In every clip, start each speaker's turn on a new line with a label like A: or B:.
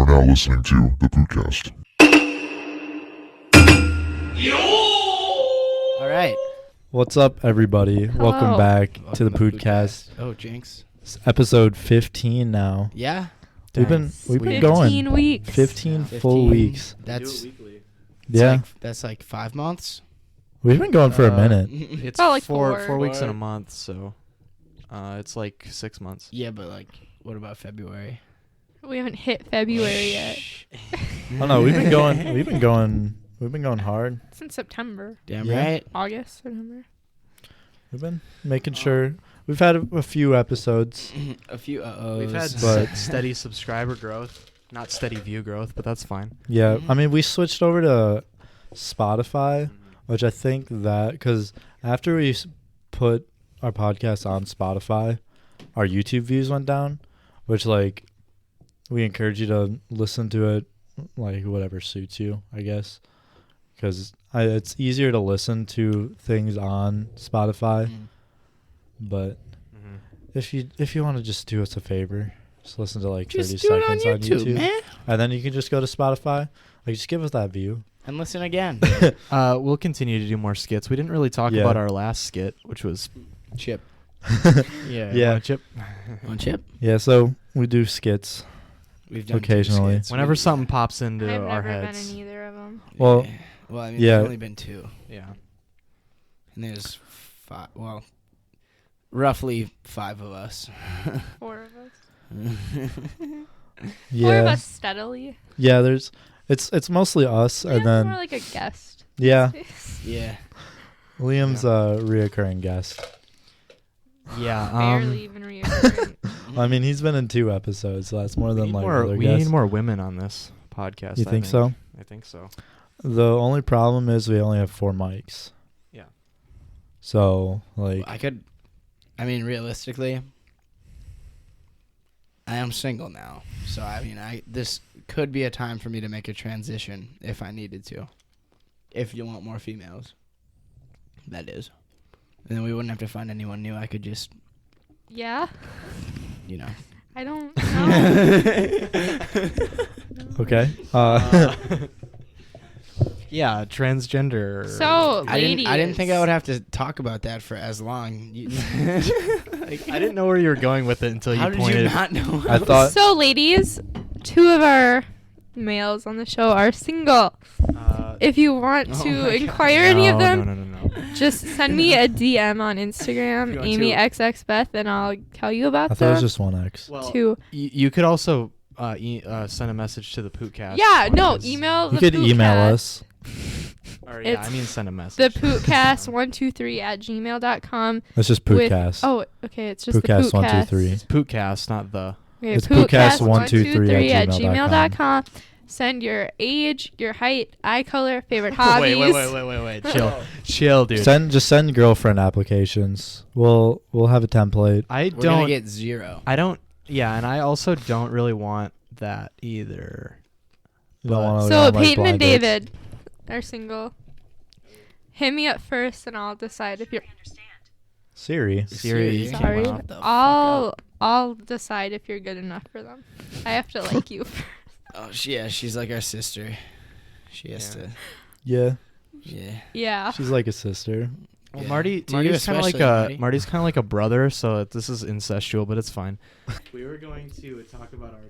A: now listening to the Pootcast.
B: All right.
C: What's up, everybody?
D: Hello.
C: Welcome back to the
B: Welcome
C: Pootcast.
B: Oh, jinx.
C: It's episode 15 now.
B: Yeah.
C: We've been
D: 15
C: going
D: weeks.
C: 15 full
B: 15.
C: weeks.
B: That's
C: Yeah,
B: that's like 5 months.
C: we've been going for a minute.
E: It's
D: Oh, like
E: four
D: four.
E: weeks in a month, so it's like 6 months.
B: Yeah, but like, what about February?
D: We haven't hit February yet.
C: Oh no, we've been going hard.
D: Since September.
B: Damn
C: Yeah.
B: right.
D: August, September.
C: We've been making sure. We've had a few episodes.
B: A few
E: We've had
C: But-
E: steady subscriber growth, not steady view growth, but that's fine.
C: Yeah, I mean, we switched over to Spotify, which I think that because after we put our podcast on Spotify, our YouTube views went down, which like we encourage you to listen to it like whatever suits you, I guess, because it's easier to listen to things on Spotify. But if you want to just do us a favor, just listen to like 30
B: Just do it on
C: seconds
B: YouTube, man,
C: and then you can just go to Spotify. Like, just give us that view.
B: and listen again.
E: We'll continue to do more skits. We didn't really talk
C: Yeah.
E: about our last skit, which was
B: Chip.
C: Yeah.
E: Chip.
B: On Chip.
C: Yeah, so we do skits.
B: We've done 2
C: Occasionally.
B: skits.
E: Whenever something pops into
D: I've
E: our
D: never
E: heads.
D: been in either of them.
C: Well,
B: well, I mean,
C: yeah.
B: there's only been 2,
E: Yeah.
B: and there's 5. Well, roughly 5 of us.
D: 4 of us. 4 of
C: Yeah,
D: us steadily.
C: yeah. It's mostly us, and
D: Liam's
C: then
D: more like a guest.
C: yeah,
B: Yeah.
C: Liam's a reoccurring guest.
E: Yeah.
D: Barely even reoccurring.
C: I mean, he's been in 2 episodes, so that's more than like other
E: we
C: guests.
E: need more women on this podcast.
C: You think so?
E: I think so.
C: The only problem is we only have 4 mics.
E: Yeah.
C: So like,
B: I mean, realistically, I am single now. So, I mean, this could be a time for me to make a transition if I needed to. If you want more females. That is. And then we wouldn't have to find anyone new. I could just,
D: Yeah?
B: you know.
D: I don't know.
C: okay.
E: Yeah, transgender.
D: So,
B: I
D: ladies.
B: didn't think I would have to talk about that for as long.
E: I didn't know where you were going with it until
B: How
E: you
B: did
E: pointed.
B: you not know?
C: I thought
D: So, ladies, 2 of our males on the show are single. If you want
B: Oh
D: to
B: my God.
D: inquire any of them,
E: No.
D: just send me a DM on
B: If
D: Instagram,
B: you want
D: Amy
B: to-
D: XXBeth, and I'll tell you about
C: I thought it was
D: them.
C: just 1X.
E: Well,
D: Too.
E: you could also send a message to the Pootcast.
D: Yeah,
E: on
D: no,
E: his-
D: email
C: You
D: the
C: could email
D: Pootcast.
C: us.
E: Or, yeah, I
D: It's
E: mean send a message.
D: The Pootcast123@gmail.com.
C: It's just
D: with-
C: Pootcast.
D: Oh, okay, it's just
C: Pootcast
D: the
C: 123.
E: It's Pootcast, not the.
D: Okay,
C: It's Pootcast123
D: at
C: @gmail.com.
D: gmail.com. Send your age, your height, eye color, favorite hobbies.
E: wait. Chill, dude.
C: Just send girlfriend applications. We'll have a template.
E: I
B: We're going
E: don't.
B: to get 0.
E: I don't. Yeah, and I also don't really want that either.
C: You don't wanna
D: So
C: go on, like,
D: Peyton and
C: blind dates.
D: David are single. Hit me up first, and I'll decide if you're.
C: Siri.
E: Siri came
D: Sorry,
E: up.
D: I'll decide if you're good enough for them. I have to like you.
B: Oh, she's like our sister. She has
E: Yeah.
B: to.
C: Yeah,
B: Yeah.
D: Yeah.
C: she's like a sister.
E: Well,
B: Yeah.
E: Marty's
B: To you
E: kind of like
B: especially,
E: Marty's kind of like a brother, so this is incestual, but it's fine. We were going to talk about our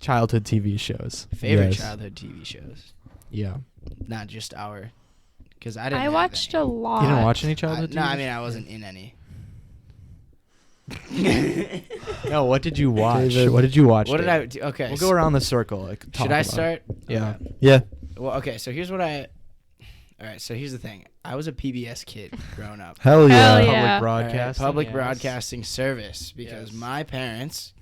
E: childhood TV shows.
B: Favorite
C: Yes.
B: childhood TV shows.
E: Yeah.
B: Not just our. Because I didn't.
D: I
B: have
D: watched
B: any.
D: a lot.
E: You didn't watch any childhood
B: No,
E: TV?
B: I mean I wasn't in any.
E: No, what did you watch?
C: David.
E: What did you watch?
B: What did
E: David?
B: I do? Okay.
E: We'll go around the circle. Like, talk
B: Should I
E: about it.
B: start?
E: Yeah.
B: Okay.
C: Yeah.
B: Well, okay. So here's what I. All right. So here's the thing. I was a PBS kid growing up.
C: Hell yeah.
D: Hell yeah.
E: Public
B: All right,
E: broadcasting.
B: public
E: yes.
B: broadcasting service because
E: Yes.
B: my parents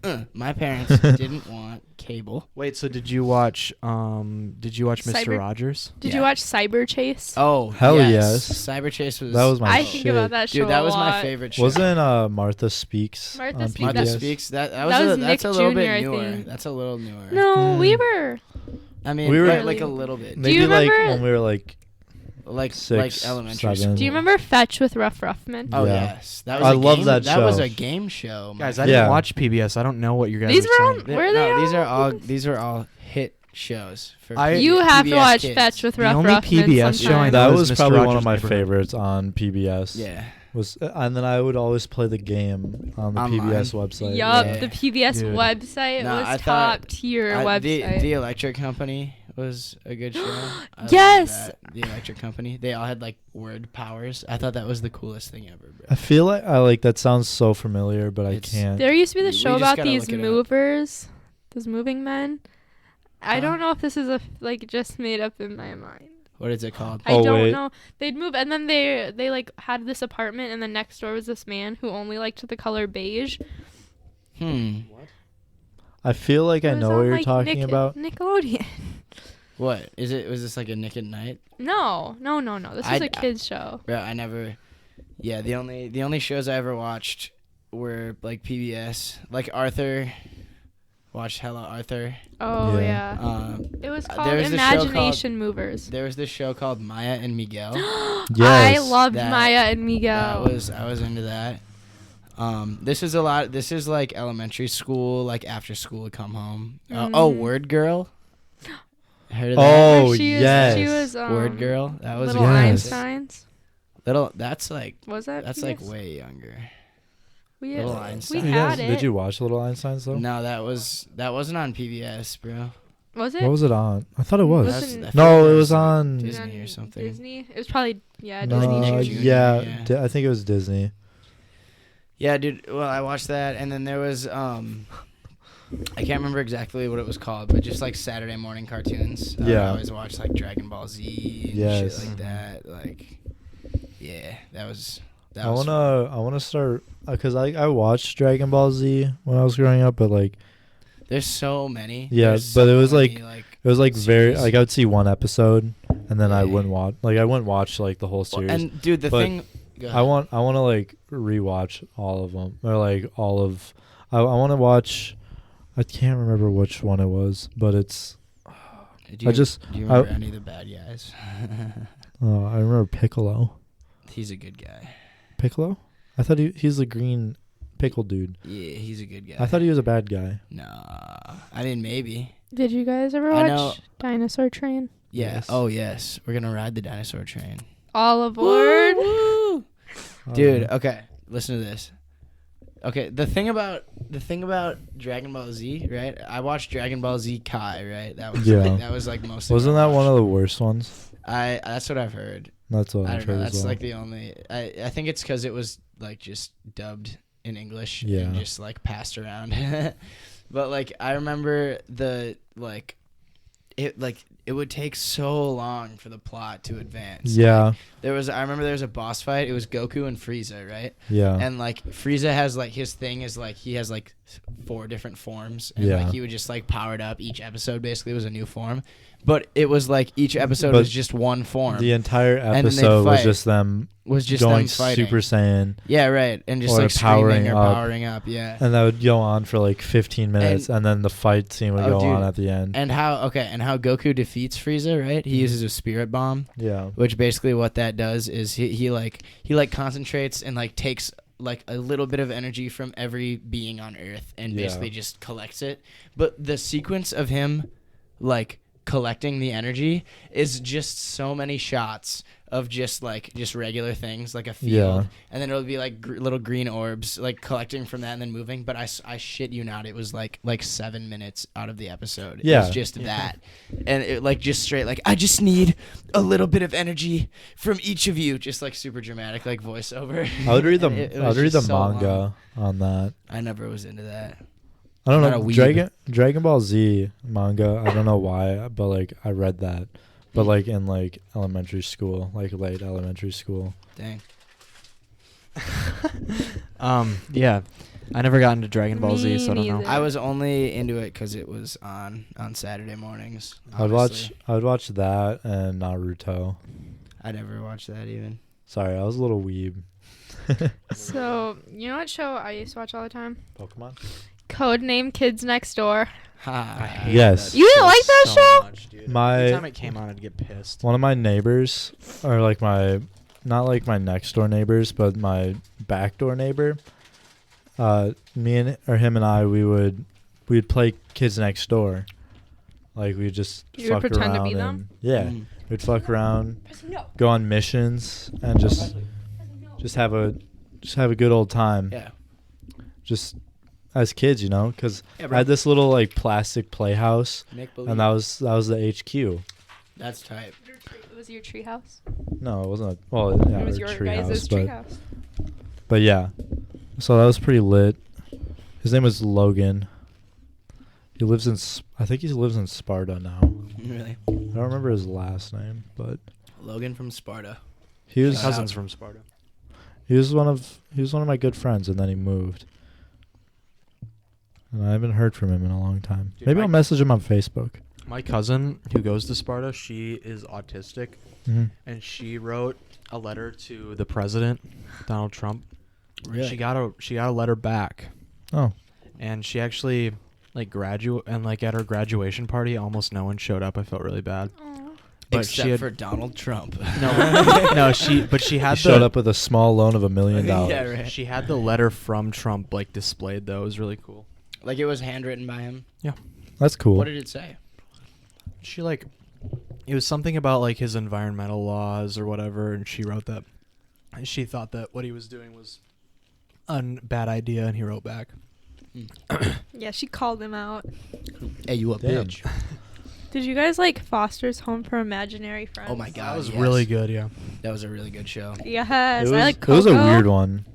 B: didn't want cable.
E: Wait, so did you watch Mr.
D: Cyber-
E: Rogers?
D: Did
B: Yeah.
D: you watch Cyber Chase?
B: Oh,
C: Hell yes.
B: Cyber Chase was.
C: That was my
D: I
C: shit.
D: think about that show
B: Dude, that
D: a
B: was my
D: lot.
B: favorite show.
C: Wasn't Martha Speaks
D: Martha
C: on
D: Speaks.
C: PBS?
B: Martha Speaks. That's
D: was Nick
B: a little
D: Jr.,
B: bit
D: I
B: newer.
D: think.
B: That's a little newer.
D: No,
C: Mm.
D: we were.
B: I mean,
C: We were-
B: like a little bit.
D: Do you
C: Maybe like
D: remember-
C: when we were like
B: like
C: 6,
B: elementary
C: 7.
B: school.
D: Do you remember Fetch with Rough Ruffman?
B: Oh
C: Yeah.
B: yes, that was
C: I
B: a
C: love
B: game,
C: that
B: That was
C: show.
B: a game show.
E: Guys,
B: my
E: I
B: friend.
C: Yeah.
E: didn't watch PBS. I don't know what you guys
D: These
E: are
D: were
E: saying.
D: on. Were they?
B: No,
D: all-
B: these are all hit shows for
D: You have to
B: PBS
D: watch
B: kids.
D: Fetch with
E: The
D: Rough
E: only
D: Ruffman
E: PBS show I
D: sometime.
E: know
C: That
E: is
C: was
E: Mr.
C: probably one
E: Rogers'
C: of my
E: Neighborhood.
C: favorites on PBS.
B: Yeah.
C: And then I would always play the game on the
B: Online.
C: PBS website.
D: Yup,
B: Yeah.
D: the PBS
E: Dude.
D: website
B: No,
D: was
B: I thought-
D: top tier website.
B: The Electric Company was a good show. I loved
D: Yes!
B: that. The Electric Company. They all had like word powers. I thought that was the coolest thing ever, bro.
C: I feel like I like that sounds so familiar, but I
B: It's-
C: can't.
D: There used to be the
B: We
D: show
B: just
D: about
B: gotta
D: these
B: look it up.
D: movers, those moving men. I
B: Huh?
D: don't know if this is like just made up in my mind.
B: What is it called?
D: I
C: Oh,
D: don't
C: wait.
D: know. They'd move, and then they like had this apartment, and then next door was this man who only liked the color beige.
C: I feel like I
D: It was
C: know
D: on,
C: what you're
D: like,
C: talking about.
D: Nickelodeon.
B: What is it? Was this like a Nick at Night?
D: No. This was a kids show.
B: Bro, I never. Yeah, the only shows I ever watched were like PBS, like Arthur. Watched Hello Arthur.
D: Oh
C: Yeah.
D: yeah. It was
B: there
D: called
B: was this show
D: Imagination Movers.
B: There was this show called Maya and Miguel.
D: I
C: Yes.
D: loved
B: That-
D: Maya and Miguel.
B: I was into that. This is a lot. This is like elementary school, like after school, come home. Oh, Word Girl. Heard of that?
C: Oh,
D: Where
C: yes.
D: She was
B: Word Girl. That was
D: Little
B: a good
C: Yes.
D: Einsteins.
B: little. That's like
D: Was that?
B: that's
D: PBS?
B: like way younger.
D: We
B: Little
D: had, we
B: Einstein.
C: You
D: had
C: guys-
D: it.
C: Did you watch Little Einsteins though?
B: No, that wasn't on PBS, bro.
D: Was it?
C: What was it on? I thought it was.
D: Wasn't-
B: I feel
C: No,
B: like
C: it was
B: like
C: on
B: Disney or something.
D: Disney. It was probably
C: No,
B: Disney Channel.
C: yeah,
B: Yeah.
C: I think it was Disney.
B: Yeah, dude. Well, I watched that, and then there was I can't remember exactly what it was called, but just like Saturday morning cartoons. I
C: Yeah.
B: always watched like Dragon Ball Z and
C: Yes.
B: shit like that. Like, yeah, that was.
C: I wanna start because I watched Dragon Ball Z when I was growing up, but like
B: There's so many.
C: Yeah,
B: There's
C: but it
B: so
C: was
B: many,
C: it was like very
B: series.
C: like I would see one episode and then I
B: Yeah.
C: wouldn't watch like the whole
B: Well,
C: series.
B: and dude, the
C: But
B: thing. Go ahead.
C: I want to like rewatch all of them or like all of. I want to watch. I can't remember which one it was, but it's.
B: Do you,
C: do
B: you remember any of the bad guys?
C: I remember Piccolo.
B: He's a good guy.
C: Piccolo? I thought he's the green pickle dude.
B: Yeah, he's a good guy.
C: I thought he was a bad guy.
B: Nah, I mean maybe.
D: Did you guys ever
B: I know-
D: watch Dinosaur Train?
B: Yeah.
C: Yes.
B: Oh yes, we're gonna ride the dinosaur train.
D: All aboard.
B: Woo! Dude,
C: Um,
B: okay, listen to this. Okay, the thing about Dragon Ball Z, right? I watched Dragon Ball Z Kai, right? That was
C: Yeah.
B: that was like mostly.
C: wasn't
B: what I
C: that one
B: watched.
C: of the worst ones?
B: That's what I've heard.
C: That's what
B: I
C: I've
B: don't know.
C: heard
B: That's
C: as well.
B: like the only. I think it's because it was like just dubbed in English
C: Yeah.
B: and just like passed around. But like I remember it would take so long for the plot to advance.
C: Yeah,
B: I remember there was a boss fight. It was Goku and Frieza, right?
C: yeah.
B: And like Frieza has like his thing is like he has like 4 different forms, and
C: Yeah.
B: like he would just like power it up. Each episode basically was a new form, but it was like each episode
C: But
B: was just one form.
C: The entire
B: then they'd
C: episode was
B: fight.
C: just them
B: was just
C: going
B: them fighting.
C: Super Saiyan,
B: Yeah, right, and just
C: Or
B: like
C: powering
B: screaming or
C: up.
B: powering up. Yeah.
C: and that would go on for like 15 minutes, and then the fight scene would
B: Oh,
C: go
B: dude.
C: on at the end.
B: And how Goku defeats Frieza, right? He uses a spirit bomb,
C: Yeah,
B: which basically what that does is he concentrates and like takes like a little bit of energy from every being on Earth and
C: Yeah.
B: basically just collects it. But the sequence of him like collecting the energy is just so many shots of just regular things like a field,
C: Yeah.
B: and then it'll be like little green orbs like collecting from that and then moving. But I shit you not, it was like 7 minutes out of the episode.
C: Yeah.
B: It was just that, and it like just straight like I just need a little bit of energy from each of you, just like super dramatic like voiceover.
C: I would read the
B: And it
C: I
B: was
C: would read
B: just
C: the
B: so
C: manga on that.
B: I never was into that.
C: I don't
B: Not
C: know
B: a weeb.
C: Dragon Ball Z manga. I don't know why, but like I read that, but like in like elementary school, like late elementary school.
B: Dang.
E: Yeah, I never got into Dragon Ball Z,
D: Me
E: so I don't know.
D: neither.
B: I was only into it because it was on Saturday mornings.
C: I would
B: honestly.
C: watch that and Naruto.
B: I never watched that even.
C: Sorry, I was a little weeb.
D: So, you know what show I used to watch all the time?
C: Pokemon.
D: Codename Kids Next Door.
B: Ha.
C: Yes.
D: You didn't like that show?
E: Much, dude.
C: My-
E: Every time it came on, I'd get pissed.
C: One of my neighbors, or like not like my next door neighbors, but my back door neighbor. Him and I, we'd play Kids Next Door. Like we'd just
D: You would
C: fuck
D: pretend to
C: around
D: be them?
C: yeah,
B: Mm.
C: we'd fuck around,
D: No.
C: go on missions, and just have a good old time.
B: Yeah.
C: Just as kids, because
B: Yeah,
C: I
B: bro.
C: had this little like plastic playhouse,
B: Make believe.
C: and that was the HQ.
B: That's tight.
D: It was your treehouse.
C: No, it wasn't. Well, yeah,
D: It was
C: our
D: your
C: tree
D: guys'
C: house, but
D: treehouse.
C: but yeah. So that was pretty lit. His name was Logan. He lives in. I think he lives in Sparta now.
B: Really.
C: I don't remember his last name, but
B: Logan from Sparta.
C: he was
B: Shout
E: Cousins
B: out.
E: from Sparta.
C: he was one of my good friends, and then he moved. And I haven't heard from him in a long time.
E: Dude,
C: Maybe
E: my-
C: I'll message him on Facebook.
E: My cousin who goes to Sparta, she is autistic,
C: Mm-hmm.
E: and she wrote a letter to the president, Donald Trump.
B: Really?
E: She got a letter back,
C: Oh,
E: and she actually at her graduation party, almost no one showed up. I felt really bad.
D: Aw.
E: But
B: Except
E: she had,
B: for Donald Trump.
E: no, she had
C: he showed
E: the,
C: up with a small loan of $1 million.
B: Yeah, right.
E: She had the letter from Trump displayed though. It was really cool.
B: Like it was handwritten by him.
C: That's cool.
B: What did it say?
E: She it was something about his environmental laws or whatever, and she wrote that. And she thought that what he was doing was a bad idea, and he wrote back.
D: Yeah, she called him out.
B: Hey, you a
C: Damn.
B: bitch.
D: Did you guys like Foster's Home for Imaginary Friends?
B: Oh my God.
E: That was
B: yes.
E: really good, yeah.
B: That was a really good show.
D: Yes,
C: It was,
D: I like
C: it was a
D: Coco.
C: weird one.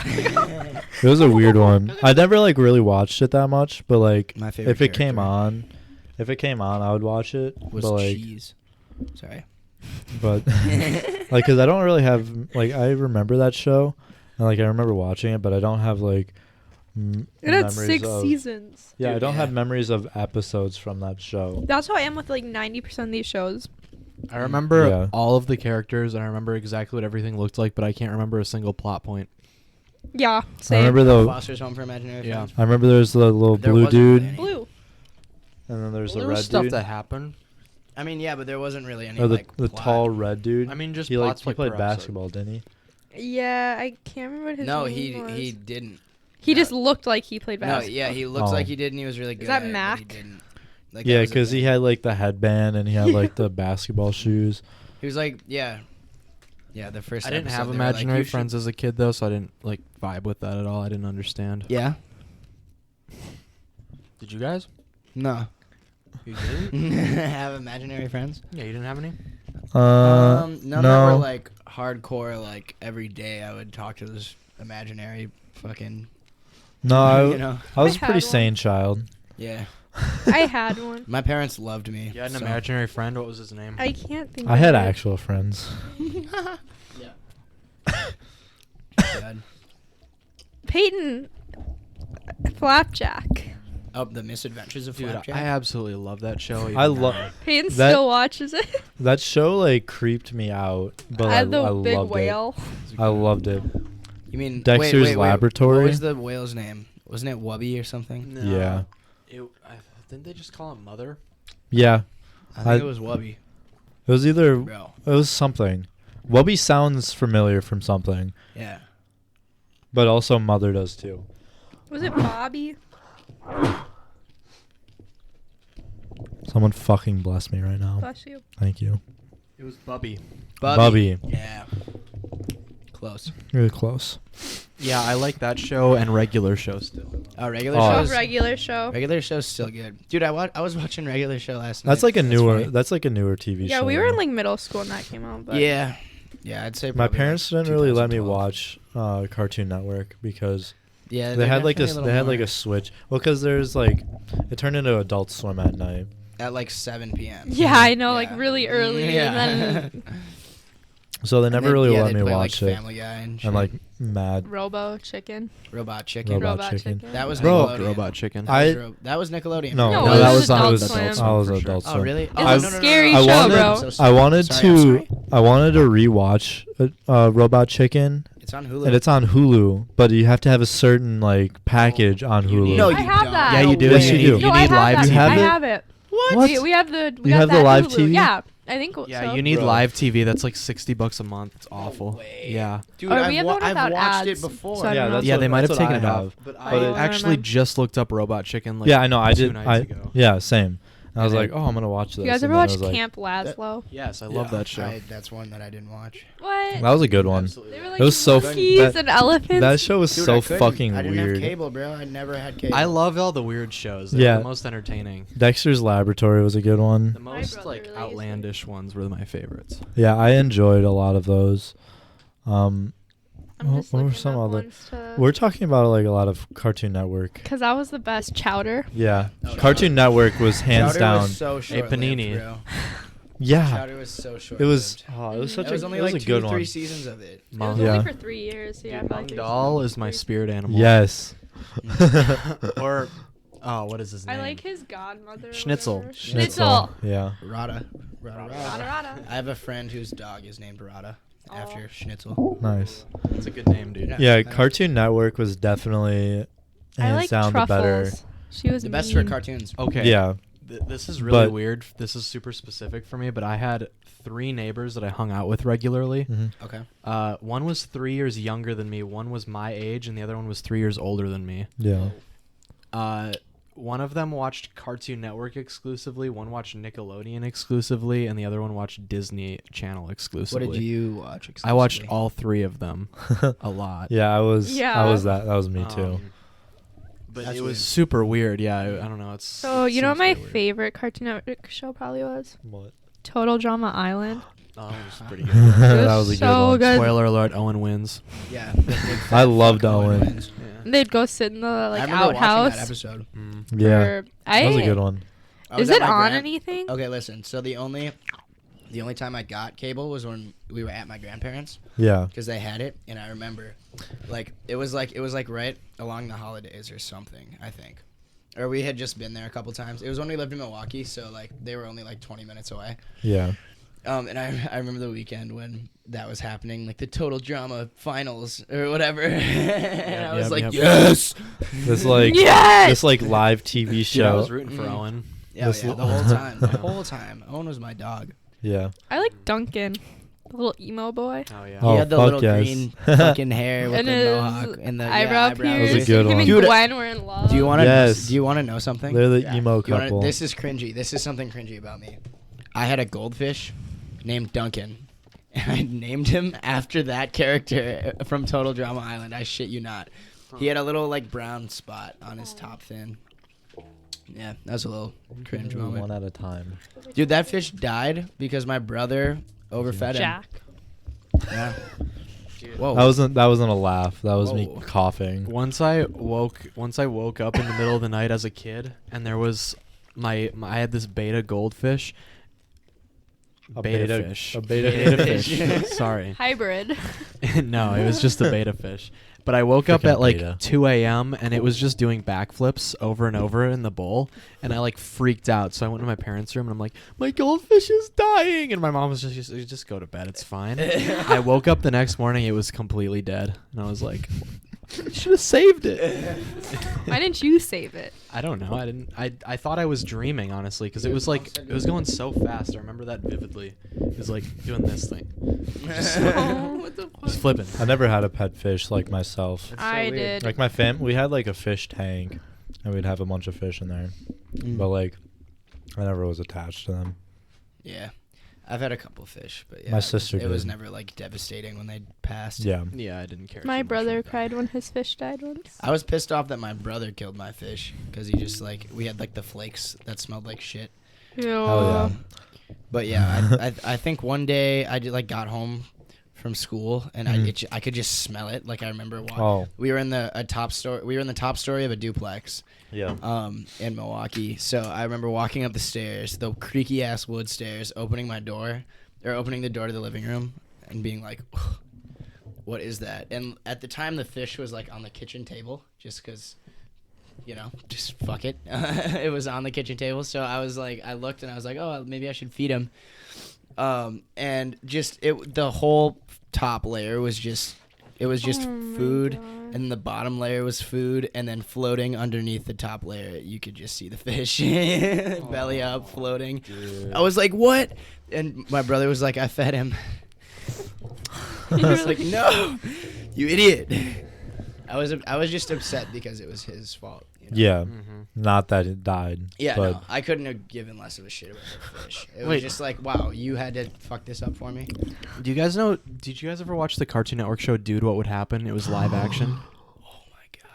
C: It was a weird one. I never really watched it that much, but
B: My favorite
C: if it came
B: character
C: on, I would watch it.
B: was
C: but
B: cheese. Sorry.
C: but because I don't really have I remember that show, and I remember watching it, but I don't have
D: It had
C: memories
D: 6
C: of-
D: seasons.
C: Yeah, I
B: Dude,
C: don't
B: yeah.
C: have memories of episodes from that show.
D: That's how I am with 90% of these shows.
E: I remember
C: Yeah.
E: all of the characters, and I remember exactly what everything looked like, but I can't remember a single plot point.
D: Yeah,
C: I
D: same.
C: remember the.
B: Foster's Home for Imaginary
E: Yeah.
B: Friends.
C: I remember there's the little
B: There
C: blue
B: wasn't really
C: dude,
B: any.
D: Blue.
C: and then there's
E: Well,
C: the
E: there was
C: red
E: stuff
C: dude,
E: that happened.
B: I mean, yeah, but there wasn't really any
C: or the
B: plot.
C: tall red dude.
E: I mean, just
C: he
E: plots
C: he
E: like
C: played
E: per episode.
C: basketball, didn't he?
D: Yeah, I can't remember what his
B: No,
D: name was.
B: he didn't.
D: He
B: no.
D: just looked like he played
B: No,
D: basketball.
B: yeah, he looks
C: Oh.
B: like he did, and he was really good.
D: that
B: at it, but he
D: Mac?
B: didn't. That
C: Yeah,
B: was a
C: because he
B: thing.
C: had the headband and he had the basketball shoes.
B: He was yeah, the first.
E: I didn't have
B: episode, they were like,
E: imaginary
B: "You should-"
E: friends as a kid, though, so I didn't vibe with that at all. I didn't understand.
B: Yeah.
E: Did you guys?
B: No.
E: You didn't?
B: Have imaginary friends?
E: Yeah, you didn't have any?
B: None that
C: no.
B: were hardcore. Every day I would talk to this imaginary fucking.
C: No, I,
B: you know.
C: I was
D: I
C: a pretty
D: had one.
C: sane child.
B: Yeah.
D: I had one.
B: My parents loved me.
E: You had an
B: so-
E: imaginary friend. What was his name?
D: I can't think.
C: I
D: of
C: had
D: it.
C: actual friends.
B: Yeah. God.
D: Peyton. Flapjack.
B: Oh, the Misadventures of
E: Dude,
B: Flapjack.
E: I absolutely love that show.
C: I
E: even
C: love
E: now.
D: Peyton
C: That-
D: still watches it.
C: that show. Creeped me out, but
D: I had the
C: I
D: big
C: loved
D: whale.
C: it. I loved it.
B: You mean
C: Dexter's
B: wait,
C: Laboratory?
B: What was the whale's name? Wasn't it Wubby or something?
E: No.
C: Yeah.
E: Didn't they just call him Mother?
C: Yeah,
B: I think
C: I-
B: it was Wubby.
C: it was either.
B: Bro.
C: It was something. Wubby sounds familiar from something,
B: Yeah.
C: but also Mother does too.
D: Was it Bobby?
C: Someone fucking bless me right now.
D: Bless you.
C: Thank you.
E: It was Bubby.
C: Bubby.
B: Yeah. Close.
C: Really close.
E: Yeah, I like that show and regular show still.
B: Regular
C: Oh.
B: shows.
D: Regular show.
B: Regular show's still good, dude. I was watching Regular Show last night.
C: That's like a newer.
B: funny.
C: That's like a newer TV show.
D: Yeah, we were in middle school when that came out. But
B: Yeah. Yeah, I'd say.
C: My
B: probably,
C: parents didn't really let me
B: 2012.
C: watch Cartoon Network because
B: Yeah,
C: they
B: they're
C: had
B: definitely little more
C: a switch. Well, because there's it turned into Adult Swim at night.
B: at 7 p.m.
D: Yeah, I know,
B: Yeah.
D: really early.
B: Yeah.
D: And then
C: So they never really let
B: they'd
C: me
B: play,
C: watch it.
B: Family Guy and, shit.
C: And Mad
D: Robo Chicken.
B: Robot Chicken.
C: Robot Chicken.
B: That was
C: Bro.
B: Nickelodeon.
E: Robot Chicken.
B: That was Nickelodeon.
C: No,
D: No,
C: no,
D: it
C: that
D: was
C: was on
D: Adult
C: Adult
D: Swim.
C: Swim. I was
E: for
C: Adult
B: Oh,
C: Swim.
B: really?
D: It's
B: Oh,
D: a
B: no, no, no,
D: scary
B: no, no.
C: show,
B: I'm
C: bro.
B: so sorry.
C: I wanted
B: Sorry, I'm
C: to.
B: sorry.
C: I wanted to rewatch Robot Chicken
B: It's on Hulu.
C: and it's on Hulu, but you have to have a certain like package on
E: you
C: Hulu.
E: need-
B: No,
D: I
B: you
D: have
B: don't.
D: that.
E: Yeah, you do.
C: Yes, you do.
E: You
D: No, I
E: need
D: have
E: live
D: that.
C: You
E: TV.
C: have
D: I
C: it?
D: have it.
C: What?
D: We have the. We
C: You
D: got
C: have the
D: that
C: live
D: Hulu.
C: TV?
D: Yeah, I think.
E: Yeah,
D: so.
E: you need
C: Bro.
E: live TV. That's like $60 a month. It's awful.
B: way.
E: Yeah.
B: Dude,
D: Or
B: I've,
D: we have the one
B: I've
D: without
B: watched
D: ads,
B: it before.
D: so I don't know.
E: Yeah, they might have
C: that's what
E: taken
C: I
E: it off.
C: have.
E: But
C: But
E: I actually just looked up Robot Chicken. Like
C: Yeah, I know. I
E: 2
C: did.
E: nights
C: I
E: ago.
C: yeah, same. And I was
B: And
C: like,
B: then-
C: oh, I'm gonna watch this.
D: You guys
C: and
D: ever
C: then I
D: watch
C: was like,
D: Camp Laszlo?
E: Yes, I love that show.
B: That's one that I didn't watch.
D: What?
C: That was a good one.
E: Absolutely.
D: They were like
C: It was so
D: monkeys
C: that-
D: and elephants.
C: That show was
B: Dude,
C: so
B: I couldn't.
C: fucking
B: I didn't
C: weird.
B: have cable, bro. I never had cable.
E: I love all the weird shows. They're
C: Yeah.
E: the most entertaining.
C: Dexter's Laboratory was a good one.
E: The
D: My
E: most
D: brother
E: like
D: really used to-
E: outlandish ones were my favorites.
C: Yeah, I enjoyed a lot of those.
D: I'm just
C: what were
D: looking
C: some
D: up
C: other?
D: ones to.
C: We're talking about like a lot of Cartoon Network.
D: Because that was the best chowder.
C: Yeah,
B: Oh,
C: Cartoon Network was hands
B: Chowder
C: down.
B: Was so
E: Hey,
B: short-lived,
E: Panini.
B: bro.
C: Yeah,
B: Chowder was so short.
C: it was. Oh, it was such
B: It was
C: a.
B: only
C: it was
B: like
C: a
B: 2
C: good
B: or 3
C: one.
B: seasons of it.
D: It was
C: Yeah.
D: only for 3 years. So yeah, I feel like there's
E: Doll is my
D: three.
E: spirit animal.
C: Yes.
E: Or, oh, what is his name?
D: I like his godmother. or
E: Schnitzel.
D: whatever.
B: Schnitzel.
C: Yeah.
B: Rada. Rada.
D: Rada, rada.
B: I have a friend whose dog is named Rada
D: Aw.
B: after Schnitzel.
C: Nice.
E: That's a good name, dude.
B: Yeah.
C: Yeah,
B: I know.
C: Cartoon Network was definitely
D: I
C: hands
D: like
C: down the better.
D: truffles. She was
B: The best
D: mean.
B: for cartoons.
E: Okay.
C: Yeah.
E: This is really
C: But-
E: weird. This is super specific for me, but I had 3 neighbors that I hung out with regularly.
C: Mhm.
B: Okay.
E: One was 3 years younger than me. One was my age, and the other one was 3 years older than me.
C: Yeah.
E: One of them watched Cartoon Network exclusively. One watched Nickelodeon exclusively, and the other one watched Disney Channel
B: What
E: exclusively.
B: did you watch?
E: I watched
B: exclusively?
E: all 3 of them a lot.
C: Yeah, I was.
D: Yeah.
C: I was that. That was me too.
E: But
B: That's
E: it was
B: weird.
E: super weird. Yeah, I don't know. It's
D: So
E: it
D: you know what
E: seems
D: my
E: very weird.
D: favorite Cartoon Network show probably was?
C: What?
D: Total Drama Island.
E: Oh, it was pretty good.
C: That was a good
D: so
C: one.
D: good.
E: Spoiler alert: Owen wins.
B: Yeah.
C: I loved
B: Fuck
C: Owen.
B: wins.
E: Yeah.
D: They'd go sit in the
B: I
D: like
B: remember watching that
D: outhouse.
B: episode.
E: Mm.
C: Yeah.
D: or-
C: That was a good one.
B: I was
D: Is
B: at
D: it
B: my
D: on
B: gran-
D: anything?
B: Okay, listen. So the only time I got cable was when we were at my grandparents
C: Yeah.
B: because they had it, and I remember, like it was like right along the holidays or something, I think, or we had just been there a couple times. It was when we lived in Milwaukee, so like they were only like 20 minutes away.
C: Yeah.
B: And I remember the weekend when that was happening, like the Total Drama finals or whatever. And I was
E: yep,
B: like,
E: yep.
B: yes.
C: This like
D: Yes!
C: this like live TV
E: Yeah, I
C: show.
E: was rooting for
B: Mm.
E: Owen.
B: Yeah,
C: This
B: yeah,
C: l-
B: the whole time. The whole time. Owen was my dog.
C: Yeah.
D: I like Duncan, the little emo boy.
E: Oh yeah.
C: Oh,
B: He had the
C: fuck
B: little
C: yes.
B: green fucking hair with
D: And
B: the
D: his
B: mohawk and the
D: eyebrow
C: That was a
D: piercing.
C: good
D: Him
C: one.
D: and
B: Dude,
D: Gwen were in love.
B: Do you want to?
C: Yes.
B: Do you want to know something?
C: They're the
B: Yeah.
C: emo
B: Do you wanna-
C: couple.
B: this is cringy. This is something cringy about me. I had a goldfish named Duncan, and I named him after that character from Total Drama Island. I shit you not. He had a little like brown spot on his top fin. Yeah, that was a little cringe moment.
C: One at a time.
B: Dude, that fish died because my brother overfed him.
D: Jack.
B: Yeah. Whoa.
C: That wasn't a laugh. That was me
B: Whoa.
C: coughing.
E: Once I woke up in the middle of the night as a kid, and there was I had this beta goldfish.
C: A
E: Beta
C: beta-
E: fish.
C: a beta
E: fish. Sorry.
D: Hybrid.
E: No, it was just a beta fish. But I woke up
C: Freaking
E: at like
C: beta.
E: 2 a.m. and it was just doing backflips over and over in the bowl, and I like freaked out. So I went to my parents' room and I'm like, "My goldfish is dying!" And my mom was just go to bed. It's fine. I woke up the next morning, it was completely dead, and I was like, "Should have saved it."
D: Why didn't you save it?
E: I don't know. I didn't. I thought I was dreaming, honestly, because it was like it was going so fast. I remember that vividly. It was like doing this thing,
D: Oh, what the
E: just flipping.
C: I never had a pet fish like myself.
B: That's so
D: I
B: weird.
D: did.
C: Like my we had like a fish tank, and we'd have a bunch of fish in there.
B: Mm.
C: But like, I never was attached to them.
B: Yeah. I've had a couple fish, but yeah.
C: My sister
B: It was
C: did.
B: never like devastating when they passed.
C: Yeah.
E: Yeah, I didn't care.
D: My
E: too much
D: brother
E: like that.
D: cried when his fish died once.
B: I was pissed off that my brother killed my fish because he just like we had like the flakes that smelled like shit.
C: Hell
B: But yeah, I think one day I like got home from school and
C: Mhm.
B: I could just smell it. Like I remember
C: Oh.
B: we were in the top story of a duplex
C: Yeah.
B: in Milwaukee. So I remember walking up the stairs, the creaky ass wood stairs, opening the door to the living room and being like, what is that? And at the time the fish was like on the kitchen table just because, just fuck it. It was on the kitchen table. So I was like, I looked and I was like, oh, maybe I should feed him. And just the whole top layer was just It was just
D: Oh my
B: food,
D: God.
B: and the bottom layer was food, and then floating underneath the top layer, you could just see the fish belly up, floating. I was like, "What?" And my brother was like, "I fed him." I was like, "No, you idiot." I was just upset because it was his fault. You know?
C: Yeah,
E: Mm-hmm.
C: not that it died.
B: Yeah,
C: but
B: no, I couldn't have given less of a shit about the fish. It was
E: Wait.
B: just like, wow, you had to fuck this up for me.
E: Do you guys know? Did you guys ever watch the Cartoon Network show Dude, What Would Happen? It was live action.